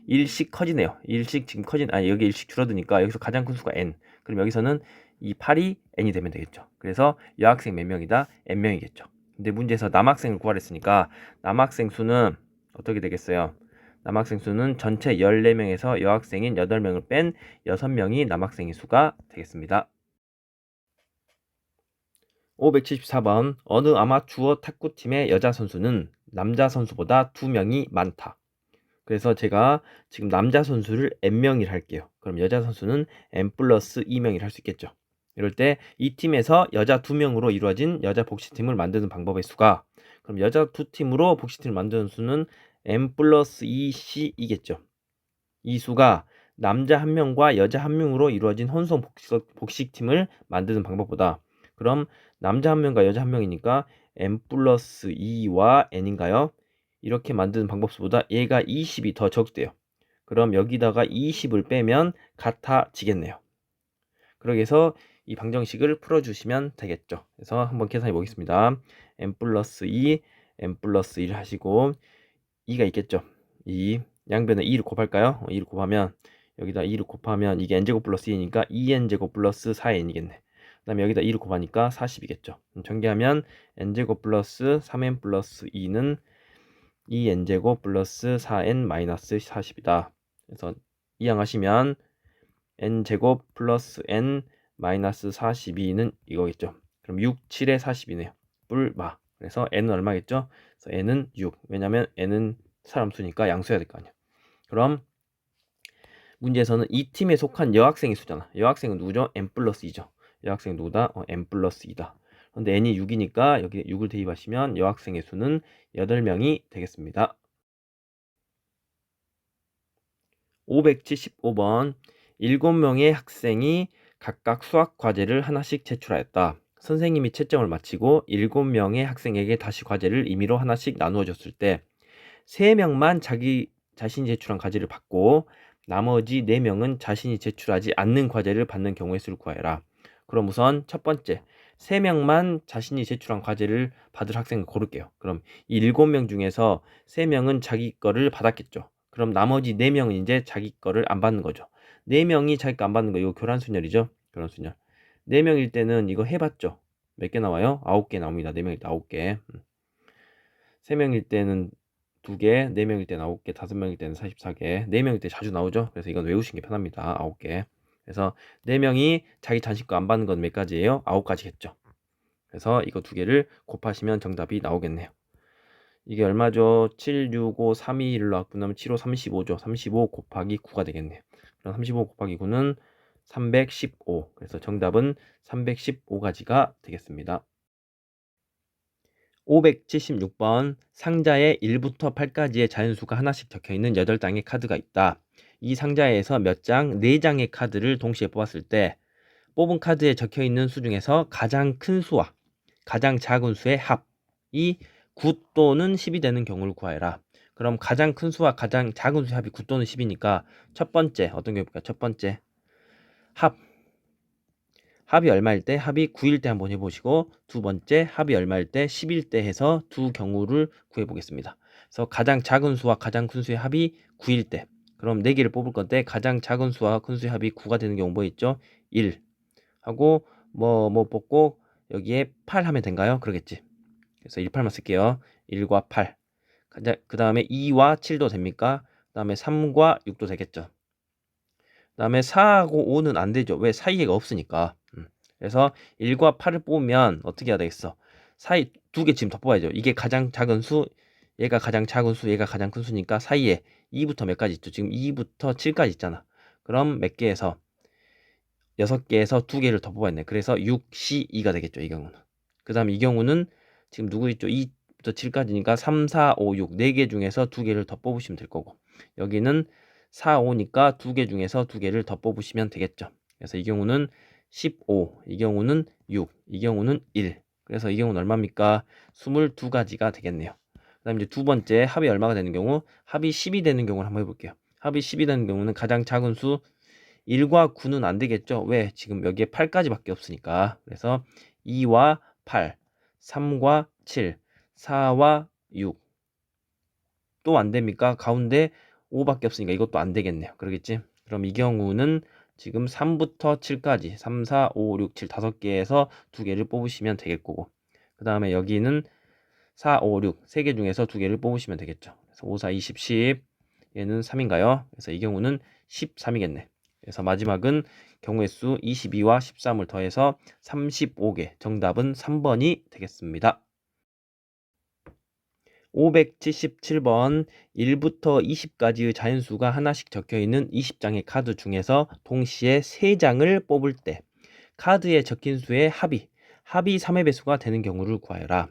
1씩 커지네요. 1씩 지금 여기 1씩 줄어드니까 여기서 가장 큰 수가 n. 그럼 여기서는 이 8이 n이 되면 되겠죠. 그래서 여학생 몇 명이다? n명이겠죠. 근데 문제에서 남학생을 구하랬으니까 남학생 수는 어떻게 되겠어요? 남학생 수는 전체 14명에서 여학생인 8명을 뺀 6명이 남학생의 수가 되겠습니다. 574번 어느 아마추어 탁구팀의 여자 선수는 남자 선수보다 2명이 많다. 그래서 제가 지금 남자 선수를 n명이라 할게요. 그럼 여자 선수는 n 플러스 2명이라 할 수 있겠죠. 이럴 때 이 팀에서 여자 2명으로 이루어진 여자 복식팀을 만드는 방법의 수가, 그럼 여자 2팀으로 복식팀을 만드는 수는 n 플러스 2c이겠죠. 이 수가 남자 1명과 여자 1명으로 이루어진 혼성 복식팀을 만드는 방법보다, 그럼 남자 1명과 여자 1명이니까 n 플러스 2와 n인가요? 이렇게 만드는 방법수보다 얘가 20이 더 적대요. 그럼 여기다가 20을 빼면 같아지겠네요. 그러기 위해서 이 방정식을 풀어주시면 되겠죠. 그래서 한번 계산해 보겠습니다. n 플러스 2, n 플러스 1 하시고 2가 있겠죠. 2, 양변에 2를 곱할까요? 2를 곱하면 여기다 2를 곱하면 이게 n제곱 플러스 2니까 2n제곱 플러스 4n이겠네. 그 다음에 여기다 2를 곱하니까 40이겠죠. 전개하면 n제곱 플러스 3n 플러스 2는 2n제곱 플러스 4n 마이너스 40이다. 그래서 이항하시면 n제곱 플러스 n 마이너스 42는 이거겠죠. 그럼 6, 7에 40이네요. 뿔마. 그래서 n은 얼마겠죠? 그래서 n은 6. 왜냐면 n은 사람 수니까 양수해야 될 거 아니야. 그럼 문제에서는 이 팀에 속한 여학생의 수잖아. 여학생은 누구죠? n 플러스 2죠. 여학생은 누구다? n 플러스 2다. 근데 n이 6이니까 여기 6을 대입하시면 여학생의 수는 8명이 되겠습니다. 575번 7명의 학생이 각각 수학 과제를 하나씩 제출하였다. 선생님이 채점을 마치고 7명의 학생에게 다시 과제를 임의로 하나씩 나누어 줬을 때 3명만 자신이 제출한 과제를 받고 나머지 4명은 자신이 제출하지 않는 과제를 받는 경우의 수를 구하여라. 그럼 우선 첫 번째 3명만 자신이 제출한 과제를 받을 학생을 고를게요. 그럼 이 7명 중에서 3명은 자기 거를 받았겠죠. 그럼 나머지 4명은 이제 자기 거를 안 받는 거죠. 4명이 자기 거 안 받는 거 이거 교란순열이죠. 교란순열. 4명일 때는 이거 해봤죠. 몇 개 나와요? 9개 나옵니다. 4명일 때 9개. 3명일 때는 2개, 4명일 때는 9개, 5명일 때는 44개, 4명일 때 자주 나오죠. 그래서 이건 외우시는 게 편합니다. 9개. 그래서 4명이 자기 자식 거 안 받는 건 몇 가지예요? 9가지겠죠. 그래서 이거 2개를 곱하시면 정답이 나오겠네요. 이게 얼마죠? 7, 6, 5, 3, 2, 1로 나쁘면 7, 5, 35죠. 35 곱하기 9가 되겠네요. 그럼 35 곱하기 9는 315. 그래서 정답은 315가지가 되겠습니다. 576번 상자에 1부터 8까지의 자연수가 하나씩 적혀있는 8장의 카드가 있다. 이 상자에서 몇 장, 4장의 카드를 동시에 뽑았을 때 뽑은 카드에 적혀있는 수 중에서 가장 큰 수와 가장 작은 수의 합이 9 또는 10이 되는 경우를 구하여라. 그럼 가장 큰 수와 가장 작은 수의 합이 9 또는 10이니까 첫 번째 어떤 게 볼까요? 첫 번째 합이 얼마일 때? 합이 9일 때 한번 해보시고 두 번째 합이 얼마일 때? 10일 때 해서 두 경우를 구해보겠습니다. 그래서 가장 작은 수와 가장 큰 수의 합이 9일 때, 그럼 4개를 뽑을 건데 가장 작은 수와 큰 수의 합이 9가 되는 경우 뭐 있죠? 1 하고 뭐 뽑고 여기에 8 하면 된가요? 그러겠지. 그래서 1, 8만 쓸게요. 1과 8. 그 다음에 2와 7도 됩니까? 다음에 3과 6도 되겠죠. 다음에 4하고 5는 안 되죠. 왜? 사이에가 없으니까. 그래서 1과 8을 뽑으면 어떻게 해야 되겠어? 사이 두 개 지금 더 뽑아야죠. 이게 가장 작은 수, 얘가 가장 작은 수, 얘가 가장 큰 수니까 사이에 2부터 몇 가지 있죠. 지금 2부터 7까지 있잖아. 그럼 몇 개에서 6개에서 2개를 더 뽑아야네. 그래서 6, C, 2가 되겠죠. 이 경우는. 그 다음 이 경우는 지금 누구 있죠? 2부터 7까지니까 3, 4, 5, 6 4개 중에서 2개를 더 뽑으시면 될 거고, 여기는 4, 5니까 2개 중에서 2개를 더 뽑으시면 되겠죠. 그래서 이 경우는 15, 이 경우는 6, 이 경우는 1. 그래서 이 경우는 얼마입니까? 22가지가 되겠네요. 그 다음 이제 두 번째, 합이 얼마가 되는 경우? 합이 10이 되는 경우를 한번 해볼게요. 합이 10이 되는 경우는 가장 작은 수 1과 9는 안 되겠죠? 왜? 지금 여기에 8까지밖에 없으니까. 그래서 2와 8, 3과 7, 4와 6. 또 안 됩니까? 가운데 5밖에 없으니까 이것도 안 되겠네요. 그러겠지? 그럼 이 경우는 지금 3부터 7까지 3, 4, 5, 6, 7 5개에서 2개를 뽑으시면 되겠 거고, 그 다음에 여기는 4, 5, 6 3개 중에서 2개를 뽑으시면 되겠죠. 그래서 5, 4, 20, 10 얘는 3인가요? 그래서 이 경우는 13이겠네. 그래서 마지막은 경우의 수 22와 13을 더해서 35개. 정답은 3번이 되겠습니다. 577번 1부터 20까지의 자연수가 하나씩 적혀있는 20장의 카드 중에서 동시에 3장을 뽑을 때 카드에 적힌 수의 합이 3의 배수가 되는 경우를 구하여라.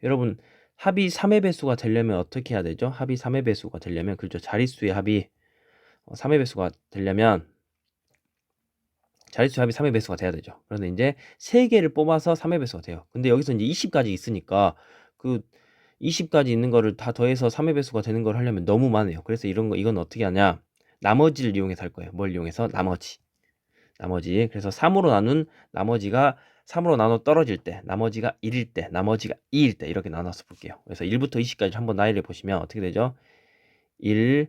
여러분, 합이 3의 배수가 되려면 어떻게 해야 되죠? 합이 3의 배수가 되려면, 그렇죠, 자릿수의 합이 3의 배수가 되려면 자릿수 합이 3의 배수가 돼야 되죠. 그런데 이제 3개를 뽑아서 3의 배수가 돼요. 근데 여기서 이제 20까지 있으니까 그 20까지 있는 거를 다 더해서 3의 배수가 되는 걸 하려면 너무 많아요. 그래서 이건 어떻게 하냐? 나머지를 이용해서 할 거예요. 뭘 이용해서? 나머지. 그래서 3으로 나눈 나머지가 3으로 나눠 떨어질 때, 나머지가 1일 때, 나머지가 2일 때 이렇게 나눠서 볼게요. 그래서 1부터 20까지 한번 나열해 보시면 어떻게 되죠? 1,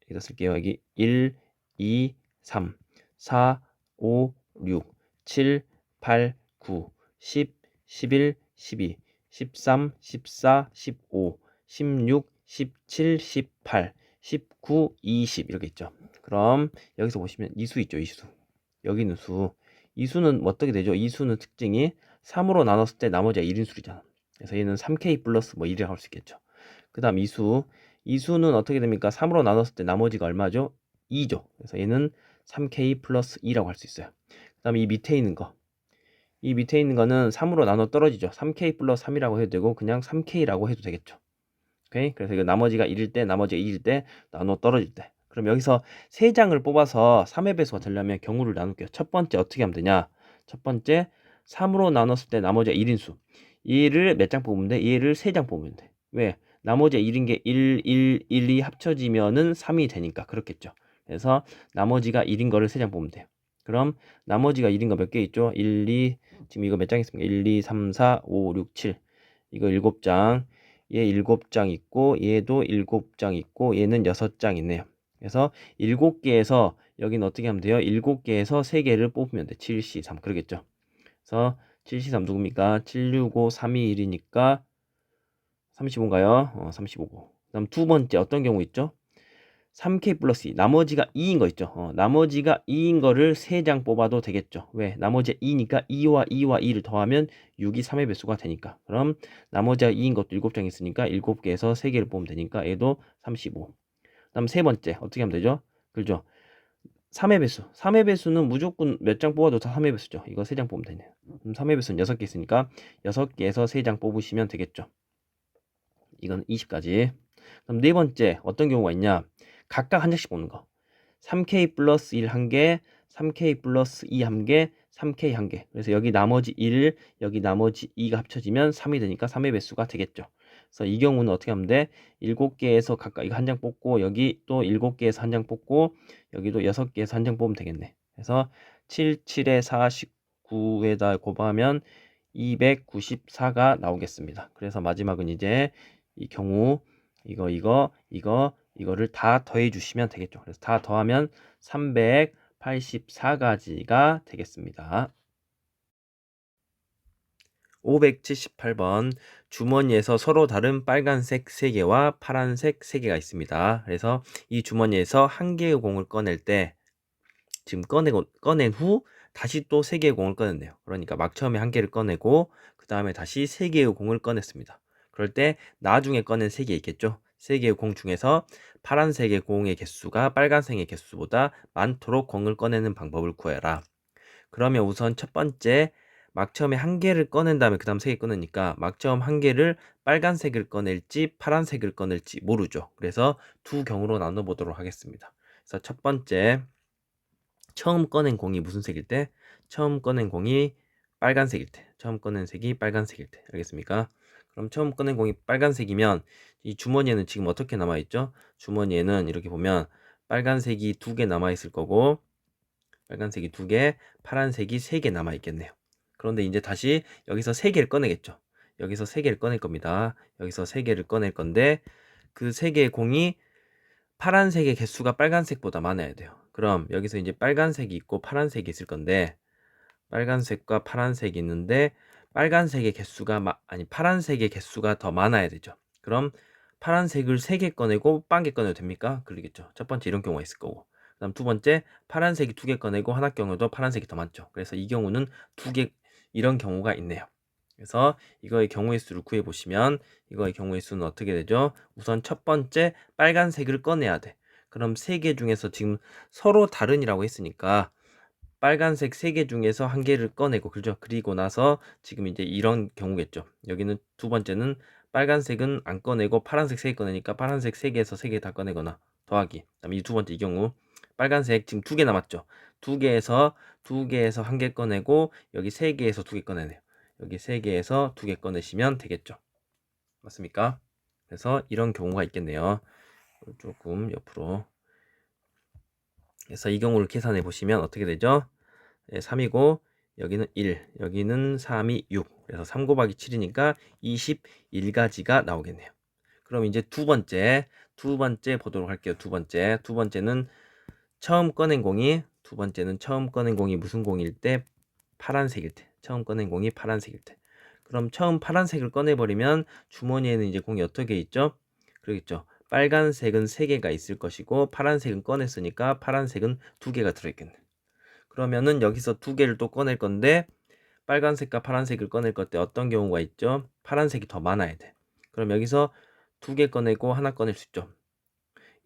여기다 쓸게요. 여기 1, 2, 3, 4, 5, 6, 7, 8, 9, 10, 11, 12, 13, 14, 15, 16, 17, 18, 19, 20 이렇게 있죠. 그럼 여기서 보시면 이수 있죠. 이수. 여기 있는 수. 이수는 어떻게 되죠? 이수는 특징이 3으로 나눴을 때 나머지가 1인수이잖아. 그래서 얘는 3K 플러스 뭐 1이라고 할 수 있겠죠. 그 다음 이수. 이수는 어떻게 됩니까? 3으로 나눴을 때 나머지가 얼마죠? 2죠. 그래서 얘는 3K 플러스 2라고 할 수 있어요. 그 다음에 이 밑에 있는 거. 이 밑에 있는 거는 3으로 나눠 떨어지죠. 3K 플러스 3이라고 해도 되고 그냥 3K라고 해도 되겠죠. 오케이? 그래서 이거 나머지가 1일 때, 나머지가 2일 때, 나눠 떨어질 때. 그럼 여기서 3장을 뽑아서 3의 배수가 되려면 경우를 나눌게요. 첫 번째 어떻게 하면 되냐? 첫 번째 3으로 나눴을 때 나머지가 1인수. 얘를 몇 장 뽑으면 돼? 얘를 3장 뽑으면 돼. 왜? 나머지가 1인 게 1, 1, 1, 2 합쳐지면은 3이 되니까 그렇겠죠. 그래서 나머지가 1인 거를 3장 뽑으면 돼요. 그럼 나머지가 1인 거 몇 개 있죠? 1, 2, 지금 이거 몇 장 있습니까? 1, 2, 3, 4, 5, 6, 7. 이거 7장. 얘 7장 있고 얘도 7장 있고 얘는 6장 있네요. 그래서 7개에서 여기는 어떻게 하면 돼요? 7개에서 3개를 뽑으면 돼. 7C3 그러겠죠. 그래서 7C3 누굽니까? 765 3이 1이니까 35인가요? 35고. 그다음 두 번째 어떤 경우 있죠? 3K 플러스 2 나머지가 2인 거 있죠. 나머지가 2인 거를 3장 뽑아도 되겠죠. 왜? 나머지가 2니까 2와 2와 2를 더하면 6이 3의 배수가 되니까. 그럼 나머지가 2인 것도 7장 있으니까 7개에서 3개를 뽑으면 되니까 얘도 35. 그다음 세 번째 어떻게 하면 되죠? 그죠? 3의 배수. 3의 배수는 무조건 몇 장 뽑아도 다 3의 배수죠. 이거 3장 뽑으면 되네요. 그럼 3의 배수는 6개 있으니까 6개에서 3장 뽑으시면 되겠죠. 이건 20까지. 그럼 네 번째 어떤 경우가 있냐? 각각 한 장씩 뽑는 거. 3K 플러스 1 한 개, 3K 플러스 2 한 개, 3K 한 개. 그래서 여기 나머지 1, 여기 나머지 2가 합쳐지면 3이 되니까 3의 배수가 되겠죠. 그래서 이 경우는 어떻게 하면 돼? 7개에서 각각 이거 한 장 뽑고 여기 또 7개에서 한 장 뽑고 여기도 6개에서 한 장 뽑으면 되겠네. 그래서 7, 7에 49에다 곱하면 294가 나오겠습니다. 그래서 마지막은 이제 이 경우 이거를 다 더해 주시면 되겠죠. 그래서 다 더하면 384가지가 되겠습니다. 578번 주머니에서 서로 다른 빨간색 3개와 파란색 3개가 있습니다. 그래서 이 주머니에서 한 개의 공을 꺼낼 때 지금 꺼낸 후 다시 또 3개의 공을 꺼냈네요. 그러니까 막 처음에 한 개를 꺼내고 그 다음에 다시 3개의 공을 꺼냈습니다. 그럴 때 나중에 꺼낸 3개 있겠죠. 3개의 공 중에서 파란색의 공의 개수가 빨간색의 개수보다 많도록 공을 꺼내는 방법을 구해라. 그러면 우선 첫 번째 막 처음에 한 개를 꺼낸 다음에 그 다음 3개 꺼내니까 막 처음 한 개를 빨간색을 꺼낼지 파란색을 꺼낼지 모르죠. 그래서 두 경우로 나눠보도록 하겠습니다. 그래서 첫 번째 처음 꺼낸 공이 무슨 색일 때? 처음 꺼낸 공이 빨간색일 때. 처음 꺼낸 색이 빨간색일 때. 알겠습니까? 그럼 처음 꺼낸 공이 빨간색이면 이 주머니에는 지금 어떻게 남아있죠? 주머니에는 이렇게 보면 빨간색이 2개 남아있을 거고 빨간색이 2개, 파란색이 3개 남아있겠네요. 그런데 이제 다시 여기서 3개를 꺼내겠죠. 여기서 3개를 꺼낼 겁니다. 여기서 3개를 꺼낼 건데 그 3개의 공이 파란색의 개수가 빨간색보다 많아야 돼요. 그럼 여기서 이제 빨간색이 있고 파란색이 있을 건데 빨간색과 파란색이 있는데 빨간색의 개수가 파란색의 개수가 더 많아야 되죠. 그럼 파란색을 3개 꺼내고 빵개 꺼내도 됩니까? 그러겠죠. 첫 번째 이런 경우가 있을 거고 그다음 두 번째 파란색이 2개 꺼내고 하나 경우도 파란색이 더 많죠. 그래서 이 경우는 2개 이런 경우가 있네요. 그래서 이거의 경우의 수를 구해 보시면 이거의 경우의 수는 어떻게 되죠? 우선 첫 번째 빨간색을 꺼내야 돼. 그럼 3개 중에서 지금 서로 다른이라고 했으니까 빨간색 3개 중에서 한 개를 꺼내고 그죠? 그리고 나서 지금 이제 이런 경우겠죠. 여기는 두 번째는 빨간색은 안 꺼내고 파란색 3개 꺼내니까 파란색 3개에서 3개 다 꺼내거나 더하기. 그다음에 이 두 번째 이 경우 빨간색 지금 2개 남았죠. 2개에서 한 개 꺼내고 여기 3개에서 2개 꺼내네요. 여기 3개에서 2개 꺼내시면 되겠죠. 맞습니까? 그래서 이런 경우가 있겠네요. 조금 옆으로. 그래서 이 경우를 계산해 보시면 어떻게 되죠? 3이고 여기는 1, 여기는 3이 6. 그래서 3 곱하기 7이니까 21가지가 나오겠네요. 그럼 이제 두 번째 보도록 할게요. 두 번째는 처음 꺼낸 공이 무슨 공일 때? 파란색일 때. 처음 꺼낸 공이 파란색일 때. 그럼 처음 파란색을 꺼내버리면 주머니에는 이제 공이 어떻게 있죠? 그러겠죠. 빨간색은 3개가 있을 것이고 파란색은 꺼냈으니까 파란색은 2개가 들어있겠네. 그러면은 여기서 2개를 또 꺼낼 건데 빨간색과 파란색을 꺼낼 것 때 어떤 경우가 있죠? 파란색이 더 많아야 돼. 그럼 여기서 2개 꺼내고 하나 꺼낼 수 있죠.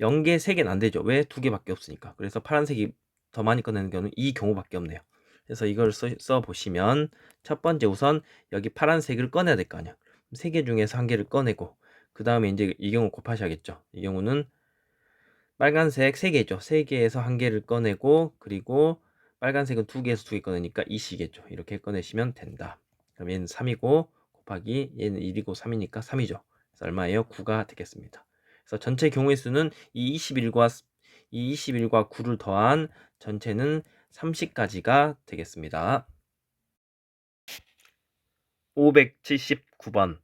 0개, 3개는 안 되죠. 왜? 2개밖에 없으니까. 그래서 파란색이 더 많이 꺼내는 경우는 이 경우밖에 없네요. 그래서 이걸 써 보시면 첫 번째 우선 여기 파란색을 꺼내야 될 거 아니야. 3개 중에서 한 개를 꺼내고 그 다음에 이제 이 경우 곱하셔야겠죠. 이 경우는 빨간색 3개죠. 3개에서 한 개를 꺼내고 그리고 빨간색은 2개에서 2개 꺼내니까 2시겠죠. 이렇게 꺼내시면 된다. 그럼 얘는 3이고 곱하기 얘는 1이고 3이니까 3이죠. 그래서 얼마예요? 9가 되겠습니다. 그래서 전체 경우의 수는 이 21과 9를 더한 전체는 30가지가 되겠습니다. 579번.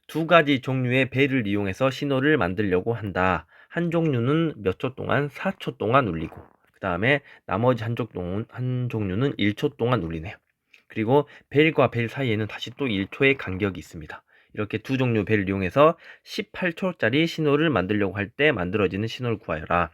두 가지 종류의 벨을 이용해서 신호를 만들려고 한다. 한 종류는 몇 초 동안? 4초 동안 울리고 그 다음에 나머지 한 종류는 1초 동안 울리네요. 그리고 벨과 벨 사이에는 다시 또 1초의 간격이 있습니다. 이렇게 두 종류 벨을 이용해서 18초짜리 신호를 만들려고 할 때 만들어지는 신호를 구하여라.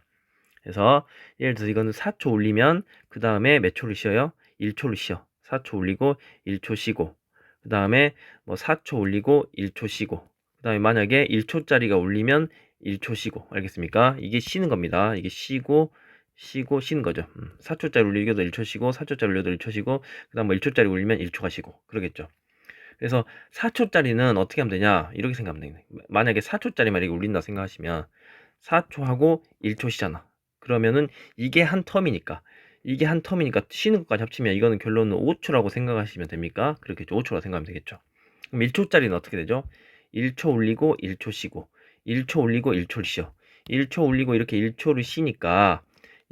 그래서 예를 들어서 이거는 4초 울리면 그 다음에 몇 초를 쉬어요? 1초를 쉬어. 4초 울리고 1초 쉬고 그 다음에 뭐 4초 울리고 1초 쉬고 그 다음에 만약에 1초짜리가 울리면 1초 쉬고 알겠습니까? 이게 쉬는 겁니다. 이게 쉬고 쉬는 거죠. 4초짜리 울리고도 1초 쉬고 4초짜리 울려도 1초 쉬고 그 다음 뭐 1초짜리 울리면 1초가 쉬고 그러겠죠. 그래서 4초짜리는 어떻게 하면 되냐 이렇게 생각하면 되겠네. 만약에 4초짜리만 이렇게 울린다 생각하시면 4초하고 1초 쉬잖아. 그러면은 이게 한 텀이니까 쉬는 것까지 합치면 이거는 결론은 5초라고 생각하시면 됩니까? 그렇겠죠. 5초라고 생각하면 되겠죠. 그럼 1초짜리는 어떻게 되죠? 1초 울리고 1초 쉬고 1초 울리고 1초를 쉬어 1초 울리고 이렇게 1초를 쉬니까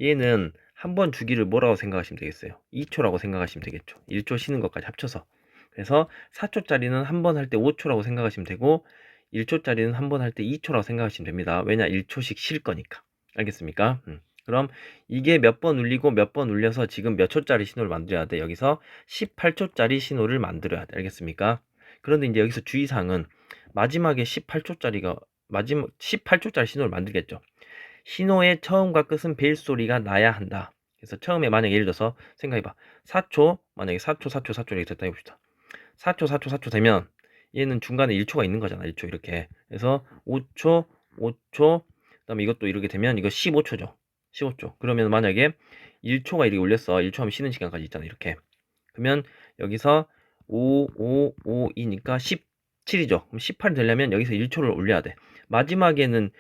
얘는 한 번 주기를 뭐라고 생각하시면 되겠어요? 2초라고 생각하시면 되겠죠. 1초 쉬는 것까지 합쳐서. 그래서 4초짜리는 한 번 할 때 5초라고 생각하시면 되고 1초짜리는 한 번 할 때 2초라고 생각하시면 됩니다. 왜냐? 1초씩 쉴 거니까. 알겠습니까? 그럼 이게 몇 번 울리고 몇 번 울려서 지금 몇 초짜리 신호를 만들어야 돼? 여기서 18초짜리 신호를 만들어야 돼. 알겠습니까? 그런데 이제 여기서 주의사항은 마지막에 18초짜리 신호를 만들겠죠. 신호의 처음과 끝은 벨소리가 나야 한다. 그래서 처음에 만약에 예를 들어서 생각해봐. 4초, 만약에 4초, 4초, 4초 이렇게 됐다 해봅시다. 4초, 4초, 4초 되면 얘는 중간에 1초가 있는 거잖아. 1초 이렇게. 그래서 5초, 5초, 그다음에 이것도 이렇게 되면 이거 15초죠. 15초. 그러면 만약에 1초가 이렇게 올렸어. 1초 하면 쉬는 시간까지 있잖아. 이렇게. 그러면 여기서 5, 5, 5이니까 17이죠. 그럼 18이 되려면 여기서 1초를 올려야 돼. 마지막에는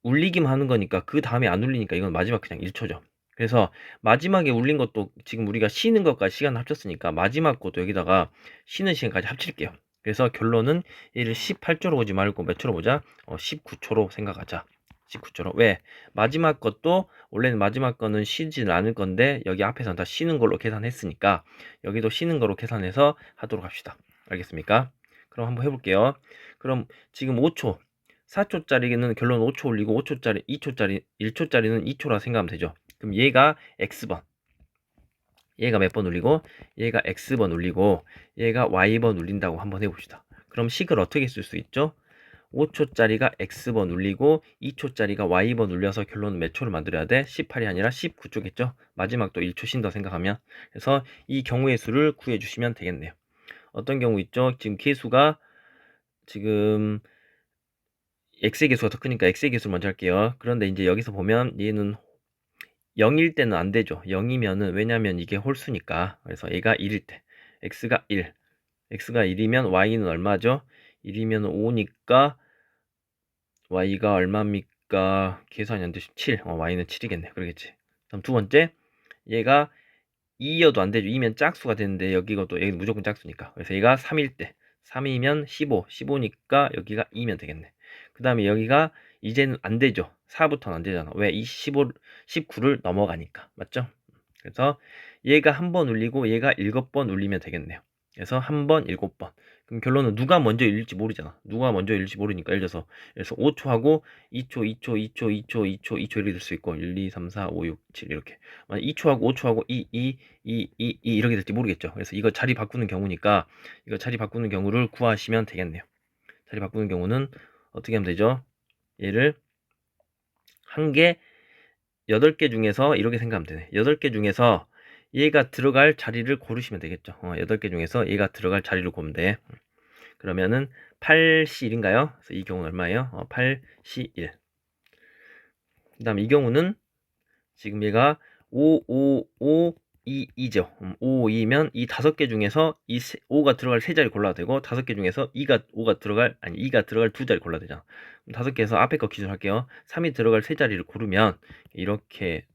울리기만 하는 거니까 그 다음에 안 울리니까 이건 마지막 그냥 1초죠. 그래서 마지막에 울린 것도 지금 우리가 쉬는 것까지 시간 합쳤으니까 마지막 것도 여기다가 쉬는 시간까지 합칠게요. 그래서 결론은 얘를 18초로 보지 말고 몇 초로 보자? 19초로 생각하자. 19초로. 왜? 마지막 것도 원래는 마지막 거는 쉬지는 않을 건데 여기 앞에서는 다 쉬는 걸로 계산했으니까 여기도 쉬는 거로 계산해서 하도록 합시다. 알겠습니까? 그럼 한번 해볼게요. 그럼 지금 5초 4초짜리는 결론 5초 올리고 5초짜리, 2초짜리, 1초짜리는 2초라 생각하면 되죠. 그럼 얘가 X번, 얘가 몇 번 울리고 얘가 X번 울리고 얘가 Y번 울린다고 한번 해봅시다. 그럼 식을 어떻게 쓸 수 있죠? 5초짜리가 X번 울리고 2초짜리가 Y번 울려서 결론은 몇 초를 만들어야 돼? 18이 아니라 19초겠죠? 마지막도 1초 쉰다 생각하면. 그래서 이 경우의 수를 구해주시면 되겠네요. 어떤 경우 있죠? 지금 개수가 지금 x의 개수가 더 크니까 x의 개수를 먼저 할게요. 그런데 이제 여기서 보면 얘는 0일 때는 안 되죠. 0이면은 왜냐면 이게 홀수니까. 그래서 얘가 1일 때 x가 1. x가 1이면 y는 얼마죠? 1이면 5니까 y가 얼마입니까? 계산이 안 되죠. 7. y는 7이겠네. 그러겠지. 그럼 두 번째 얘가 2여도 안 되죠. 2면 짝수가 되는데 여기가 또 여기 무조건 짝수니까. 그래서 얘가 3일 때 3이면 15. 15니까 여기가 2면 되겠네. 그 다음에 여기가 이제는 안 되죠. 4부터는 안 되잖아. 왜? 이 19를 넘어가니까. 맞죠? 그래서 얘가 한 번 울리고 얘가 7번 울리면 되겠네요. 그래서 한 번, 7번. 그럼 결론은 누가 먼저 울릴지 모르잖아. 누가 먼저 울릴지 모르니까 예를 들어서 5초하고 2초, 2초, 2초, 2초, 2초, 2초 이렇게 될 수 있고 1, 2, 3, 4, 5, 6, 7 이렇게. 2초하고 5초하고 2 이렇게 될지 모르겠죠. 그래서 이거 자리 바꾸는 경우니까 이거 자리 바꾸는 경우를 구하시면 되겠네요. 자리 바꾸는 경우는 어떻게 하면 되죠? 얘를 한 개, 8개 중에서 이렇게 생각하면 되네. 8개 중에서 얘가 들어갈 자리를 고르시면 되겠죠. 8개 중에서 얘가 들어갈 자리를 고르면 돼. 그러면은 8C1인가요? 그래서 이 경우는 얼마예요? 8C1. 그 다음 이 경우는 지금 얘가 5, 5, 5, 2죠. 5, 2면 이 5개 중에서 5가 들어갈 3자리 골라도 되고 5개 중에서 5가 들어갈 2자리 골라도 되잖아. 5개에서 앞에 거 기준 할게요. 3이 들어갈 3자리를 고르면 이렇게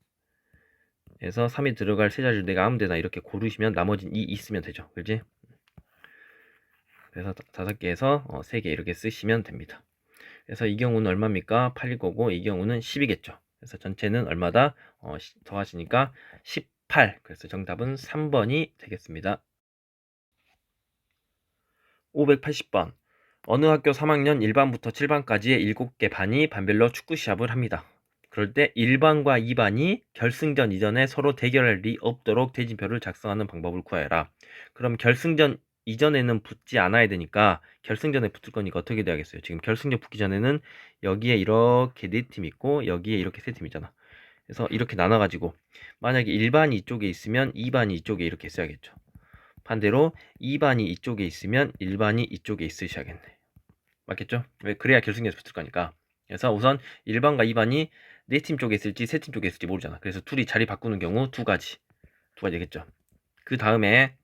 해서 3이 들어갈 3자리를 내가 아무 데나 이렇게 고르시면 나머지는 2 있으면 되죠. 그렇지? 그래서 5개에서 3개 이렇게 쓰시면 됩니다. 그래서 이 경우는 얼마입니까? 8일 거고 이 경우는 10이겠죠. 그래서 전체는 얼마다? 더하시니까 18. 그래서 정답은 3번이 되겠습니다. 580번. 어느 학교 3학년 1반부터 7반까지의 7개 반이 반별로 축구 시합을 합니다. 그럴 때 1반과 2반이 결승전 이전에 서로 대결할 일이 없도록 대진표를 작성하는 방법을 구하여라. 그럼 결승전 이전에는 붙지 않아야 되니까 결승전에 붙을 거니까 어떻게 돼야겠어요? 지금 결승전 붙기 전에는 여기에 이렇게 4팀 있고 여기에 이렇게 3팀 있잖아. 그래서 이렇게 나눠가지고 만약에 1반이 이쪽에 있으면 2반이 이쪽에 이렇게 있어야겠죠. 반대로 2반이 이쪽에 있으면 1반이 이쪽에 있으셔야겠네. 맞겠죠? 왜? 그래야 결승전에서 붙을 거니까. 그래서 우선 1반과 2반이 4팀 쪽에 있을지 3팀 쪽에 있을지 모르잖아. 그래서 둘이 자리 바꾸는 경우 두 가지겠죠. 그 다음에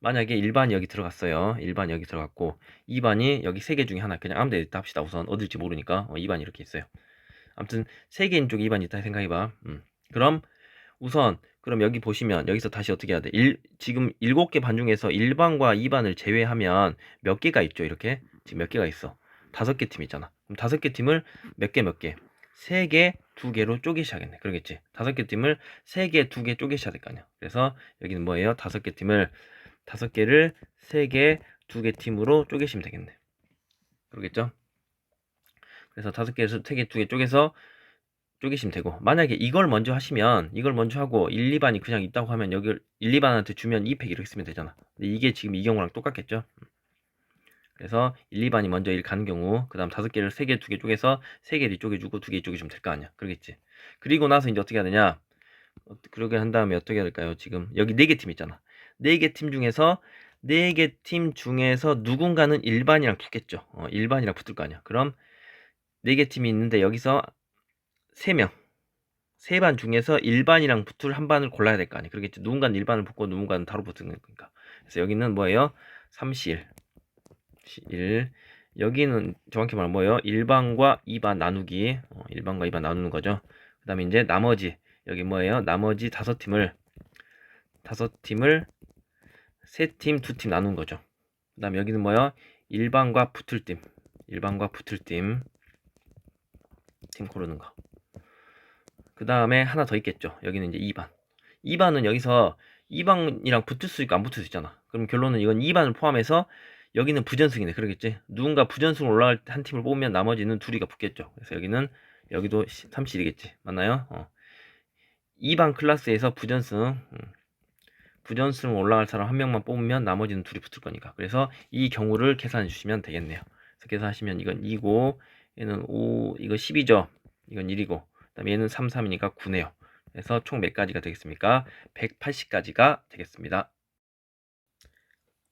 만약에 1반이 여기 들어갔어요. 1반이 여기 들어갔고 2반이 여기 3개 중에 하나 그냥 아무 데 있다 합시다. 우선 어딜지 모르니까 2반이 이렇게 있어요. 아무튼 3개인 쪽에 2반이 있다 생각해봐. 그럼 여기 보시면 여기서 다시 어떻게 해야 돼? 지금 7개 반 중에서 1반과 2반을 제외하면 몇 개가 있죠? 이렇게 지금 몇 개가 있어? 5개 팀 있잖아. 그럼 5개 팀을 몇 개? 3개, 2개로 쪼개셔야겠네. 그러겠지? 5개 팀을 3개, 2개 쪼개셔야 될 거 아니야. 그래서 여기는 뭐예요? 5개 팀을 5개를 3개, 2개 팀으로 쪼개시면 되겠네. 그러겠죠? 그래서 5개에서 3개, 2개 쪼개서 쪼개시면 되고, 만약에 이걸 먼저 하시면 이걸 먼저 하고 1, 2반이 그냥 있다고 하면 여기를 1, 2반한테 주면 2팩 이렇게 쓰면 되잖아. 근데 이게 지금 이 경우랑 똑같겠죠? 그래서 1, 2반이 먼저 1 가는 경우 그 다음 5개를 3개, 2개 쪼개서 3개를 이쪽에 주고 2개 이쪽에 주면 될 거 아니야. 그러겠지. 그리고 나서 이제 어떻게 해야 되냐? 그러게 한 다음에 어떻게 해야 될까요? 지금 여기 4개 팀 있잖아. 4개 팀 중에서 4개 팀 중에서 누군가는 일반이랑 붙겠죠. 일반이랑 붙을 거 아니야. 그럼 4개 팀이 있는데 여기서 3명, 3반 중에서 일반이랑 붙을 한 반을 골라야 될 거 아니야. 그러겠지. 누군가는 일반을 붙고 누군가는 다로 붙는 거니까. 그래서 여기는 뭐예요? 3C1. 1. 여기는 정확히 말하면 뭐예요? 1반과 2반 나누기. 1반과 2반 나누는 거죠. 그 다음에 이제 나머지 여기 뭐예요? 나머지 5팀을 3팀, 2팀 나눈 거죠. 그 다음에 여기는 뭐예요? 1반과 붙을 팀. 1반과 붙을 팀 고르는 거. 그 다음에 하나 더 있겠죠. 여기는 이제 2반. 2반은 여기서 2반이랑 붙을 수 있고 안 붙을 수 있잖아. 그럼 결론은 이건 2반을 포함해서 여기는 부전승이네. 그러겠지. 누군가 부전승 올라갈 때 한 팀을 뽑으면 나머지는 둘이가 붙겠죠. 그래서 여기도 3실이겠지. 맞나요? 2반 클래스에서 부전승 올라갈 사람 한 명만 뽑으면 나머지는 둘이 붙을 거니까. 그래서 이 경우를 계산해 주시면 되겠네요. 그래서 계산하시면 이건 2고 얘는 5, 이거 10이죠. 이건 1이고 그다음에 얘는 3, 3이니까 9네요. 그래서 총 몇 가지가 되겠습니까? 180가지가 되겠습니다.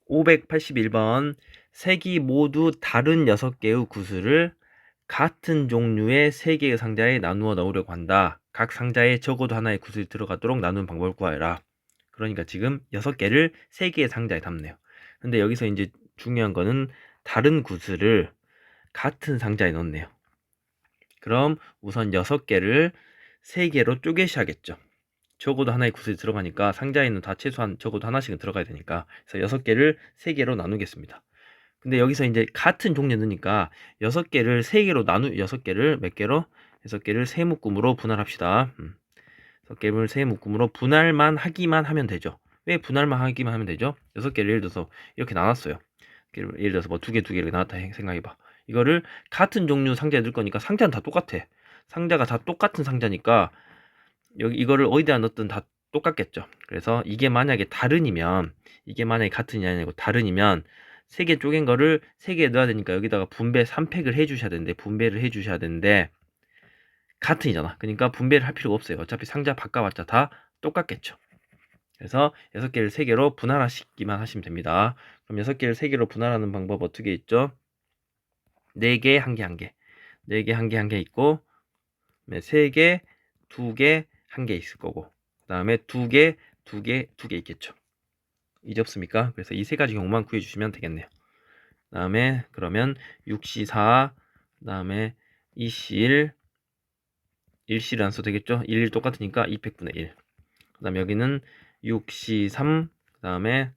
581번 색이 모두 다른 6개의 구슬을 같은 종류의 3개의 상자에 나누어 넣으려고 한다. 각 상자에 적어도 하나의 구슬이 들어가도록 나누는 방법을 구하여라. 그러니까 지금 6개를 3개의 상자에 담네요. 근데 여기서 이제 중요한 거는 다른 구슬을 같은 상자에 넣네요. 그럼 우선 6개를 3개로 쪼개셔야겠죠. 적어도 하나의 구슬이 들어가니까 상자에는 다 최소한 적어도 하나씩은 들어가야 되니까 그래서 6개를 3개로 나누겠습니다. 근데 여기서 이제 같은 종류 넣으니까 6개를 3개로 6개를 몇 개로? 6개를 세 묶음으로 분할합시다. 6개를 세 묶음으로 분할만 하기만 하면 되죠. 왜 분할만 하기만 하면 되죠? 6개를 예를 들어서 이렇게 나눴어요. 예를 들어서 뭐 2개, 2개를 나눴다 생각해봐. 이거를 같은 종류 상자에 넣을 거니까 상자는 다 똑같아. 상자가 다 똑같은 상자니까 여기 이거를 어디다 넣든 다 똑같겠죠. 그래서 이게 만약에 같은이 아니고 다른이면 3개 쪼갠 거를 3개 넣어야 되니까 여기다가 분배 3팩을 해주셔야 되는데 분배를 해주셔야 되는데 같은이잖아. 그러니까 분배를 할 필요가 없어요. 어차피 상자 바꿔봤자 다 똑같겠죠. 그래서 6개를 3개로 분할하시기만 하시면 됩니다. 그럼 6개를 3개로 분할하는 방법 어떻게 있죠? 4개, 1개, 1개. 4개, 1개, 1개 있고 3개, 2개, 1개 있을 거고 그 다음에 2개, 2개, 2개 있겠죠. 이제 없습니까? 그래서 이 3가지 경우만 구해주시면 되겠네요. 그 다음에 그러면 6C4, 그 다음에 2C1, 1C를 안 써도 되겠죠? 1 똑같으니까 2팩분의 1. 그 다음에 여기는 6C3, 그 다음에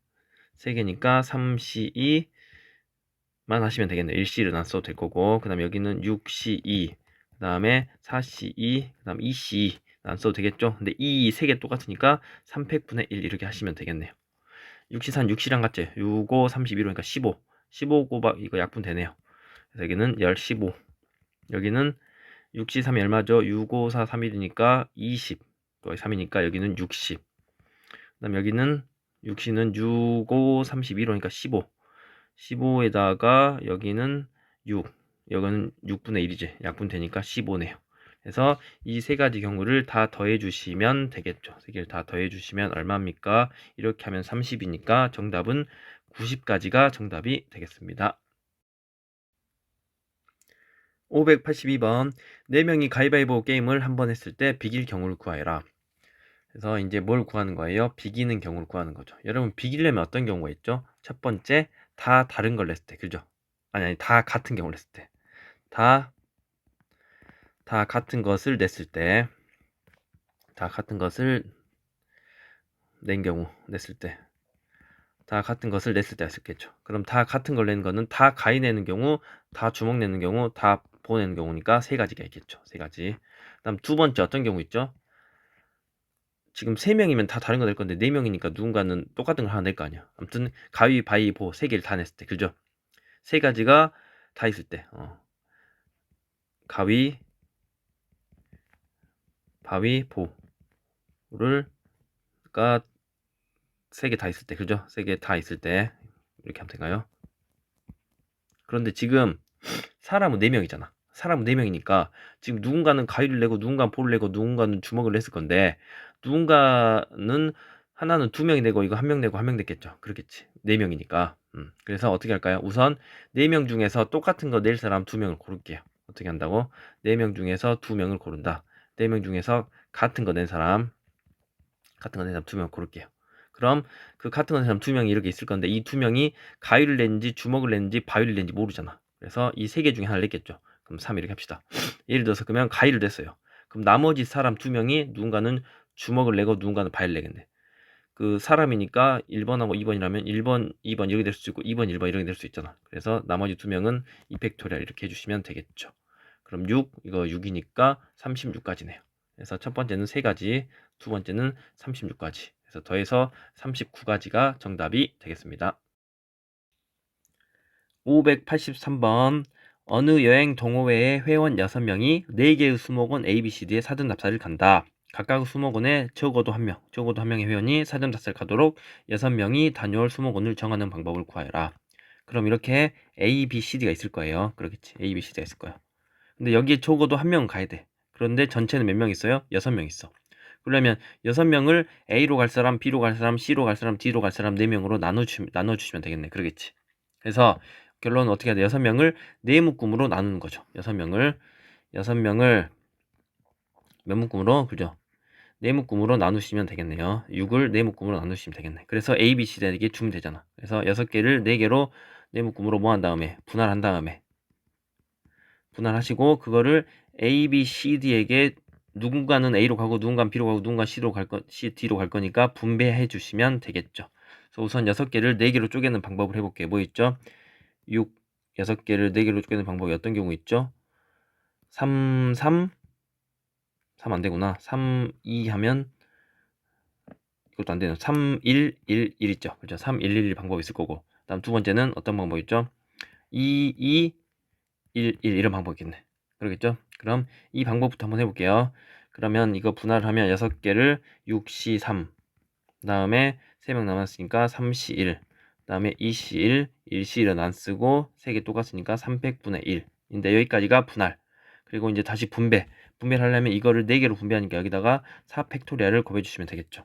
3개니까 3C2만 하시면 되겠네요. 1C를 안 써도 될 거고 그 다음에 여기는 6C2, 그 다음에 4C2, 그 다음 2C2 안 써도 되겠죠? 근데 이 3개 똑같으니까 3팩분의 1 이렇게 하시면 되겠네요. 6C3, 6C랑 같지? 6, 5, 32로니까 15. 15 곱하 이거 약분 되네요. 그래서 여기는 10, 15. 여기는 6C3이 얼마죠? 6, 5, 4, 3이니까 20. 또 3이니까 여기는 60. 그 다음 여기는 6C는 6, 5, 32로니까 15. 15에다가 여기는 6. 여기는 6분의 1이지. 약분 되니까 15네요. 그래서 이 3가지 경우를 다 더해 주시면 되겠죠. 3개를 다 더해 주시면 얼마입니까? 이렇게 하면 30이니까 정답은 90가지가 정답이 되겠습니다. 582번 4명이 가위바위보 게임을 한 번 했을 때 비길 경우를 구하여라. 그래서 이제 뭘 구하는 거예요? 비기는 경우를 구하는 거죠. 여러분 비기려면 어떤 경우가 있죠? 첫 번째 다 다른 걸 냈을 때, 그죠? 아니 다 같은 경우를 냈을 때, 다 같은 것을 냈을 때, 다 같은 것을 낸 경우 냈을 때, 다 같은 것을 냈을 때가 있겠죠. 그럼 다 같은 걸 내는 거는 다 가위 내는 경우, 다 주먹 내는 경우, 다 보내는 경우니까 3가지가 있겠죠. 3가지. 그다음 두 번째 어떤 경우 있죠? 지금 3명이면 다 다른 거 낼 건데 4명이니까 누군가는 똑같은 걸 하나 낼 거 아니야. 아무튼 가위바위보 3개를 다 냈을 때, 그죠? 3가지가 다 있을 때, 바위보를 가 3개 다 있을 때, 그죠? 3개 다 있을 때 이렇게 하면 되나요? 그런데 지금 사람은 4명이잖아. 사람은 4명이니까 지금 누군가는 가위를 내고 누군가는 볼을 내고 누군가는 주먹을 냈을 건데 누군가는 하나는 2명이 내고 이거 1명 내고 1명 냈겠죠. 그렇겠지. 4명이니까. 그래서 어떻게 할까요? 우선 4명 중에서 똑같은 거 낼 사람 2명을 고를게요. 어떻게 한다고? 4명 중에서 2명을 고른다. 4명 중에서 같은 거 낸 사람 2명 고를게요. 그럼 그 같은 거 낸 사람 2명이 이렇게 있을 건데 이 2명이 가위를 냈는지 주먹을 냈는지 바위를 냈는지 모르잖아. 그래서 이 3개 중에 하나를 냈겠죠. 그럼 3 이렇게 합시다. 예를 들어서 그러면 가위를 냈어요. 그럼 나머지 사람 2명이 누군가는 주먹을 내고 누군가는 바위를 내겠네. 그 사람이니까 1번하고 2번이라면 1번, 2번 이렇게 될 수 있고 2번, 1번 이렇게 될 수 있잖아. 그래서 나머지 2명은 2팩토리얼 이렇게 해주시면 되겠죠. 그럼 6, 이거 6이니까 36까지네요. 그래서 첫 번째는 3가지, 두 번째는 36가지. 그래서 더해서 39가지가 정답이 되겠습니다. 583번 어느 여행 동호회의 회원 6명이 4개의 수목원 ABCD에 사전 답사를 간다. 각각 수목원에 적어도 1명, 적어도 1명의 회원이 사전 답사를 가도록 6명이 다녀올 수목원을 정하는 방법을 구하여라. 그럼 이렇게 A, B, C가 있을 거예요. 그렇겠지. A, B, C가 있을 거야. 근데 여기에 적어도 1명은 가야 돼. 그런데 전체는 몇 명 있어요? 6명 있어. 그러면 6명을 A로 갈 사람, B로 갈 사람, C로 갈 사람, D로 갈 사람 4명으로 나눠주시면 되겠네. 그러겠지. 그래서 결론은 어떻게 해야 돼? 6명을 4묶음으로 나누는 거죠. 6명을 몇 묶음으로? 그죠? 4묶음으로 나누시면 되겠네요. 6을 4묶음으로 나누시면 되겠네. 그래서 A, B, C에게 주면 되잖아. 그래서 6개를 4개로 4묶음으로 뭐한 다음에 분할한 다음에 분할하시고 그거를 A, B, C, D에게 누군가는 A로 가고 누군가는 B로 가고 누군가는 C로 갈 거, D로 갈 거니까 분배해 주시면 되겠죠. 그래서 우선 6개를 4개로 쪼개는 방법을 해볼게요. 뭐 있죠? 6, 6개를 4개로 쪼개는 방법이 어떤 경우 있죠? 3, 3 안 되구나. 3, 2 하면 이것도 안 되네요. 3, 1, 1, 1 있죠. 그렇죠? 3, 1, 1 방법이 있을 거고. 다음 두 번째는 어떤 방법 있죠? 2, 2, 1, 1 이런 방법이 있겠네. 그러겠죠? 그럼 이 방법부터 한번 해볼게요. 그러면 이거 분할하면 6개를 6C 3 다음에 3명 남았으니까 3C 1 다음에 2C 1, 1C 1은 안 쓰고 3개 똑같으니까 300분의 1 인데 여기까지가 분할. 그리고 이제 다시 분배를 하려면 이거를 4개로 분배하니까 여기다가 4팩토리얼을 곱해주시면 되겠죠.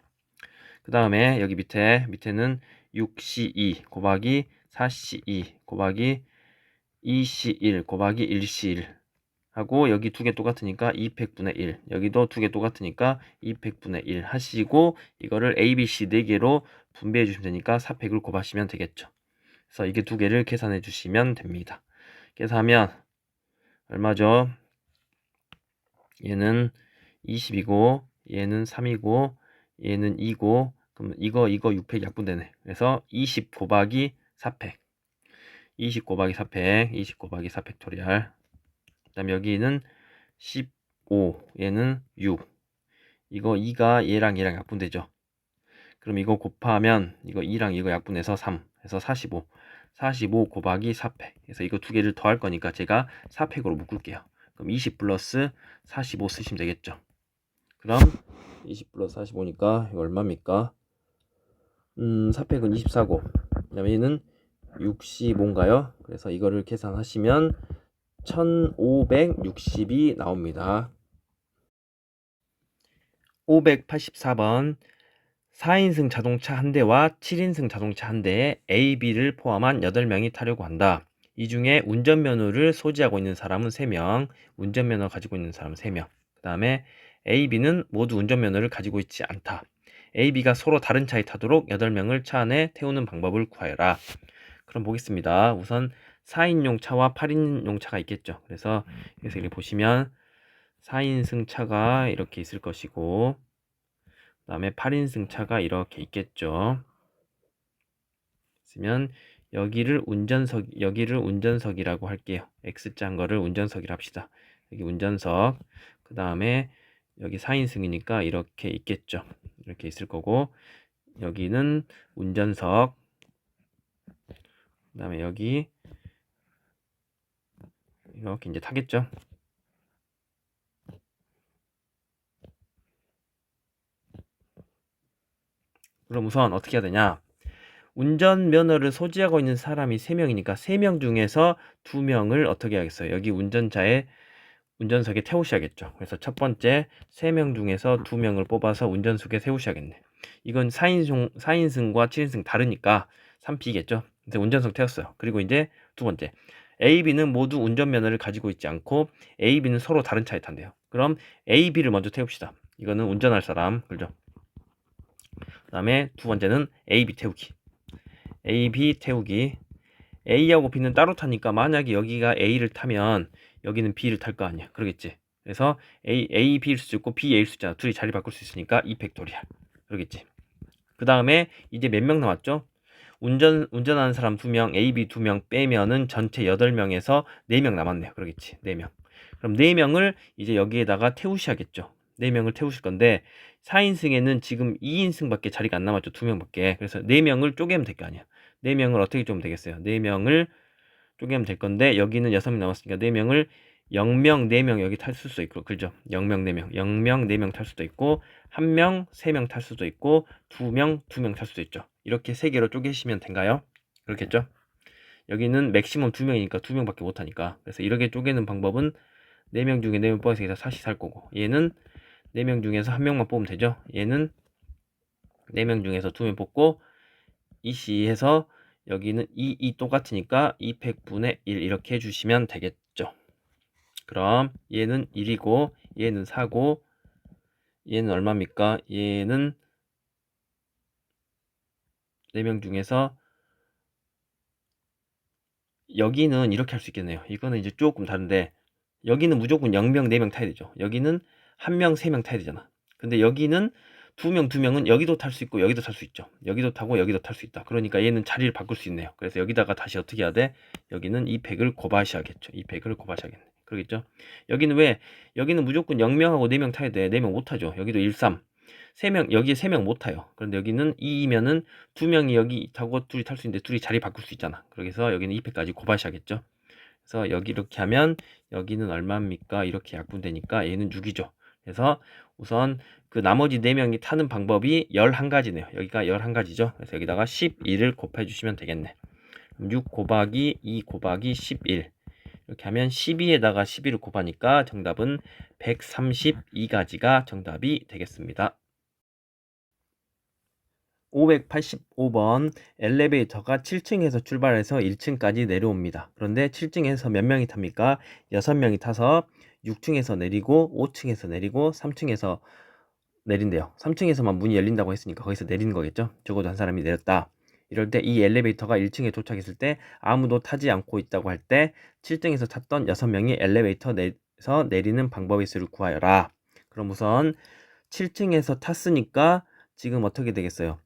그 다음에 여기 밑에는 6C2 곱하기 4C2 곱하기 2C1 곱하기 1C1 하고 여기 2개 똑같으니까 200분의 1 여기도 2개 똑같으니까 200분의 1 하시고 이거를 A, B, C 4개로 분배해 주시면 되니까 400을 곱하시면 되겠죠. 그래서 이게 2개를 계산해 주시면 됩니다. 계산하면 얼마죠? 얘는 20이고 얘는 3이고 얘는 2고 그럼 이거 600 약분되네. 그래서 20 곱하기 4팩 20 곱하기 4팩 20 곱하기 4팩토리얼 그 다음 여기는 15 얘는 6 이거 2가 얘랑 약분되죠. 그럼 이거 곱하면 이거 2랑 이거 약분해서 3 해서 45 곱하기 4팩 그래서 이거 2개를 더할 거니까 제가 4팩으로 묶을게요. 그럼 20 플러스 45 쓰시면 되겠죠. 그럼 20 플러스 45니까 이거 얼마입니까? 4팩은 24고 그 다음에 얘는 65인가요? 그래서 이거를 계산하시면 1560이 나옵니다. 584번 4인승 자동차 한 대와 7인승 자동차 한 대에 A, B를 포함한 8명이 타려고 한다. 이 중에 운전면허를 소지하고 있는 사람은 3명, 운전면허 가지고 있는 사람은 3명. 그 다음에 A, B는 모두 운전면허를 가지고 있지 않다. A, B가 서로 다른 차에 타도록 8명을 차 안에 태우는 방법을 구하여라. 그럼 보겠습니다. 우선 4인용 차와 8인용 차가 있겠죠. 그래서 여기서 이렇게 보시면 4인승 차가 이렇게 있을 것이고 그 다음에 8인승 차가 이렇게 있겠죠. 있으면 여기를 운전석이라고 할게요. X자인 거를 운전석이라 합시다. 여기 운전석 그 다음에 여기 4인승이니까 이렇게 있겠죠. 이렇게 있을 거고 여기는 운전석 그 다음에 여기 이렇게 이제 타겠죠. 그럼 우선 어떻게 해야 되냐? 운전면허를 소지하고 있는 사람이 3명이니까 3명 중에서 2명을 어떻게 하겠어요? 여기 운전석에 태우셔야겠죠. 그래서 첫 번째 3명 중에서 2명을 뽑아서 운전석에 세우셔야겠네. 이건 4인승과 7인승 다르니까 3B겠죠. 그래서 운전석 태웠어요. 그리고 이제 두 번째 A, B는 모두 운전면허를 가지고 있지 않고 A, B는 서로 다른 차에 탄대요. 그럼 A, B를 먼저 태웁시다. 이거는 운전할 사람, 그죠? 그 다음에 두 번째는 A, B 태우기. A, B 태우기. A하고 B는 따로 타니까 만약에 여기가 A를 타면 여기는 B를 탈 거 아니야. 그러겠지. 그래서 A, B일 수도 있고 B, A일 수 있잖아. 둘이 자리 바꿀 수 있으니까 2팩토리얼. 그러겠지. 그 다음에 이제 몇 명 남았죠? 운전하는 사람 2명, A, B 2명 빼면은 전체 8명에서 4명 남았네요. 그러겠지. 4명. 그럼 4명을 이제 여기에다가 태우셔야겠죠. 4명을 태우실 건데 4인승에는 지금 2인승밖에 자리가 안 남았죠. 2명밖에. 그래서 4명을 쪼개면 될 거 아니야. 4명을 어떻게 쪼면 되겠어요? 4명을 쪼개면 될 건데 여기는 6명 남았으니까 4명을 0명, 4명 여기 탈 수도 있고, 그죠? 0명, 4명, 0명, 4명 탈 수도 있고 1명, 3명 탈 수도 있고 2명, 2명 탈 수도 있죠. 이렇게 3개로 쪼개시면 된가요? 그렇겠죠? 여기는 맥시멈 2명이니까 2명밖에 못하니까. 그래서 이렇게 쪼개는 방법은 4명 중에 4명 뽑아서 여기서 사시 살 거고, 얘는 4명 중에서 1명만 뽑으면 되죠. 얘는 4명 중에서 2명 뽑고 이씨 해서 여기는 2 똑같으니까 200분의 1 이렇게 해주시면 되겠죠. 그럼 얘는 1이고 얘는 4고 얘는 얼마입니까? 얘는 4명 중에서 여기는 이렇게 할 수 있겠네요. 이거는 이제 조금 다른데 여기는 무조건 0명, 4명 타야 되죠. 여기는 1명, 3명 타야 되잖아. 근데 여기는 2명, 2명은 여기도 탈 수 있고 여기도 탈 수 있죠. 여기도 타고 여기도 탈 수 있다. 그러니까 얘는 자리를 바꿀 수 있네요. 그래서 여기다가 다시 어떻게 해야 돼? 여기는 이 100을 곱하셔야겠죠. 이 100을 곱하셔야겠네. 그러겠죠? 여기는 왜? 여기는 무조건 0명하고 4명 타야 돼. 4명 못 타죠. 여기도 1, 3. 3명, 여기에 3명 못 타요. 그런데 여기는 2이면은 2명이 여기 타고 둘이 탈 수 있는데 둘이 자리 바꿀 수 있잖아. 그래서 여기는 200까지 곱하셔야겠죠. 그래서 여기 이렇게 하면 여기는 얼마입니까? 이렇게 약분되니까 얘는 6이죠. 그래서 우선 그 나머지 4명이 타는 방법이 11가지네요. 여기가 11가지죠. 그래서 여기다가 11을 곱해 주시면 되겠네. 6 곱하기 2 곱하기 11 이렇게 하면 12에다가 11을 곱하니까 정답은 132가지가 정답이 되겠습니다. 585번 엘리베이터가 7층에서 출발해서 1층까지 내려옵니다. 그런데 7층에서 몇 명이 탑니까? 6명이 타서 6층에서 내리고 5층에서 내리고 3층에서 내린대요. 3층에서만 문이 열린다고 했으니까 거기서 내리는 거겠죠? 적어도 한 사람이 내렸다. 이럴 때 이 엘리베이터가 1층에 도착했을 때 아무도 타지 않고 있다고 할 때 7층에서 탔던 6명이 엘리베이터에서 내리는 방법의 수를 구하여라. 그럼 우선 7층에서 탔으니까 지금 어떻게 되겠어요?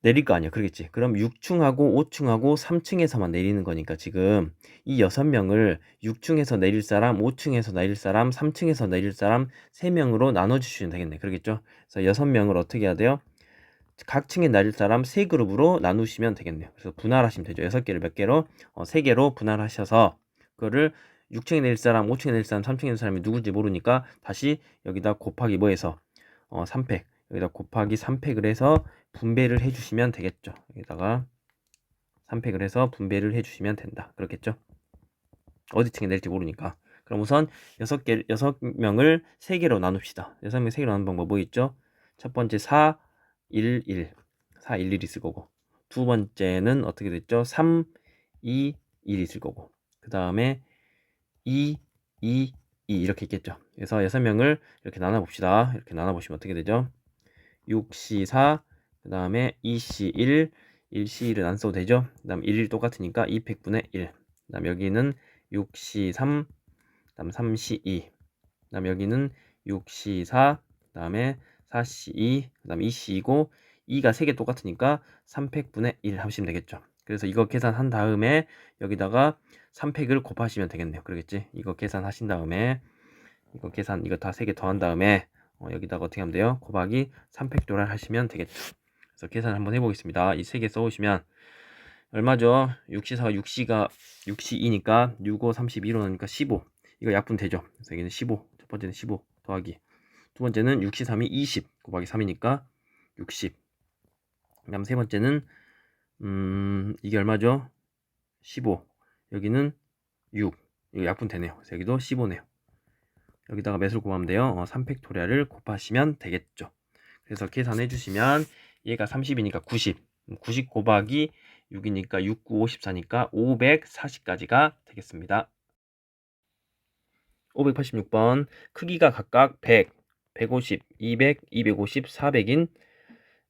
내릴 거 아니야. 그러겠지. 그럼 6층하고 5층하고 3층에서만 내리는 거니까 지금 이 6명을 6층에서 내릴 사람, 5층에서 내릴 사람, 3층에서 내릴 사람 3명으로 나눠주시면 되겠네. 그러겠죠? 그래서 6명을 어떻게 해야 돼요? 각 층에 내릴 사람 3그룹으로 나누시면 되겠네요. 그래서 분할하시면 되죠. 6개를 몇 개로? 3개로 분할하셔서 그거를 6층에 내릴 사람, 5층에 내릴 사람, 3층에 내릴 사람이 누군지 모르니까 다시 여기다 곱하기 뭐해서 3팩 여기다 곱하기 3팩을 해서 분배를 해주시면 되겠죠. 여기다가 3팩을 해서 분배를 해주시면 된다. 그렇겠죠? 어디 층에 낼지 모르니까. 그럼 우선 6명을 3개로 나눕시다. 6명 3개로 나누는 방법 뭐 있죠? 첫 번째 4, 1, 1. 4, 1, 1 있을 거고. 두 번째는 어떻게 됐죠? 3, 2, 1 있을 거고. 그 다음에 2, 2, 2 이렇게 있겠죠. 그래서 6명을 이렇게 나눠봅시다. 이렇게 나눠보시면 어떻게 되죠? 6C 4, 그 다음에 2C 1, 1C 1은 안 써도 되죠? 그 다음 1, 1 똑같으니까 200분의 1. 그 다음 여기는 6C 3, 그 다음 3C 2. 그 다음 여기는 6C 4, 그 다음에 4C 2, 그 다음 2C 2고 2가 3개 똑같으니까 3팩분의 1 하시면 되겠죠. 그래서 이거 계산한 다음에 여기다가 3팩을 곱하시면 되겠네요. 그러겠지? 이거 계산하신 다음에 이거 다 3개 더한 다음에 여기다가 어떻게 하면 돼요? 곱하기 3팩토리얼 하시면 되겠죠. 그래서 계산 한번 해보겠습니다. 이 3개 써오시면 얼마죠? 6C4가 6C2니까 65, 32로 나니까 15. 이거 약분 되죠? 그래서 여기는 15. 첫 번째는 15 더하기. 두 번째는 6C3이 20 곱하기 3이니까 60. 그 다음 세 번째는 이게 얼마죠? 15. 여기는 6. 이거 약분되네요. 그래서 여기도 15네요. 여기다가 몇을 곱하면 돼요? 3팩토리얼을 곱하시면 되겠죠. 그래서 계산해 주시면 얘가 30이니까 90. 90 곱하기 6이니까 6, 9, 54니까 540까지가 되겠습니다. 586번 크기가 각각 100, 150, 200, 250, 400인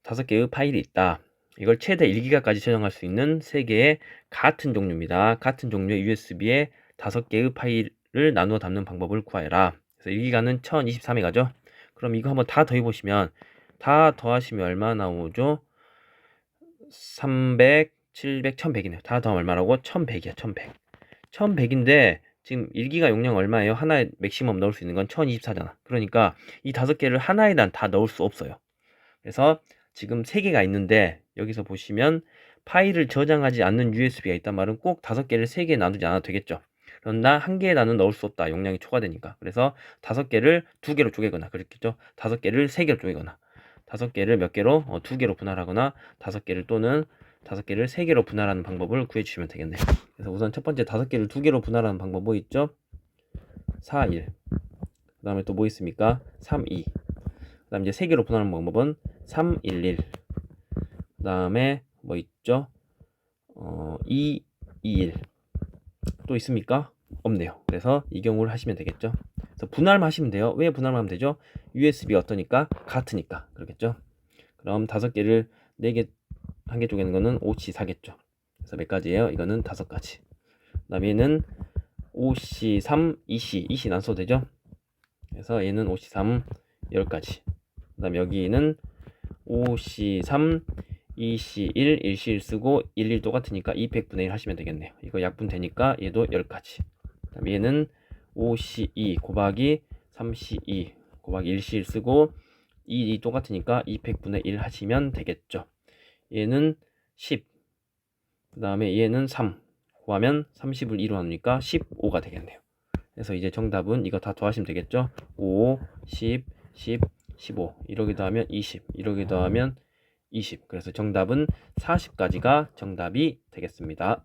5개의 파일이 있다. 이걸 최대 1기가까지 저장할 수 있는 3개의 같은 종류입니다. 같은 종류의 USB에 5개의 파일을 나누어 담는 방법을 구하여라. 그래서 1기가는 1024메가죠. 그럼 이거 한번 다 더해보시면 다 더하시면 얼마 나오죠? 300, 700, 1100이네요. 다 더하면 얼마라고? 1100이야. 1100. 1100인데 지금 1기가 용량 얼마예요? 하나에 맥시멈 넣을 수 있는 건 1024잖아. 그러니까 이 5개를 하나에단 다 넣을 수 없어요. 그래서 지금 3개가 있는데 여기서 보시면 파일을 저장하지 않는 USB가 있단 말은 꼭 5개를 3개에 나누지 않아도 되겠죠. 그러나 1개에 나는 넣을 수 없다. 용량이 초과되니까. 그래서 5개를 2개로 쪼개거나 그렇겠죠. 5개를 3개로 쪼개거나 5개를 몇 개로? 2개로 분할하거나 5개를 또는 5개를 3개로 분할하는 방법을 구해주시면 되겠네요. 그래서 우선 첫 번째 5개를 2개로 분할하는 방법 뭐 있죠? 4, 1. 그 다음에 또 뭐 있습니까? 3, 2. 그 다음 이제 3개로 분할하는 방법은 3, 1, 1. 그 다음에 뭐 있죠? 2, 2, 1. 또 있습니까? 없네요. 그래서 이 경우를 하시면 되겠죠. 그래서 분할만 하시면 돼요. 왜 분할만 하면 되죠? USB 어떠니까? 같으니까. 그렇겠죠? 그럼 5개를 4개, 1개 쪼개는 거는 5C4겠죠. 그래서 몇 가지예요? 이거는 5가지. 그 다음에 얘는 5C3, 2C. 2C 안 써도 되죠? 그래서 얘는 5C3, 10가지. 그 다음에 여기는 5C3, 2C1, 1C1 쓰고 11 똑같으니까 200분의 1 하시면 되겠네요. 이거 약분되니까 얘도 10가지. 그 다음에 얘는 5C2 곱하기 3C2 곱하기 1C1 쓰고 2 똑같으니까 200분의 1 하시면 되겠죠. 얘는 10. 그 다음에 얘는 3. 곱하면 30을 2로 나누니까 15가 되겠네요. 그래서 이제 정답은 이거 다 더하시면 되겠죠. 5, 10, 10, 15. 이러기도 하면 20. 이러기도 하면 20. 그래서 정답은 40가지가 정답이 되겠습니다.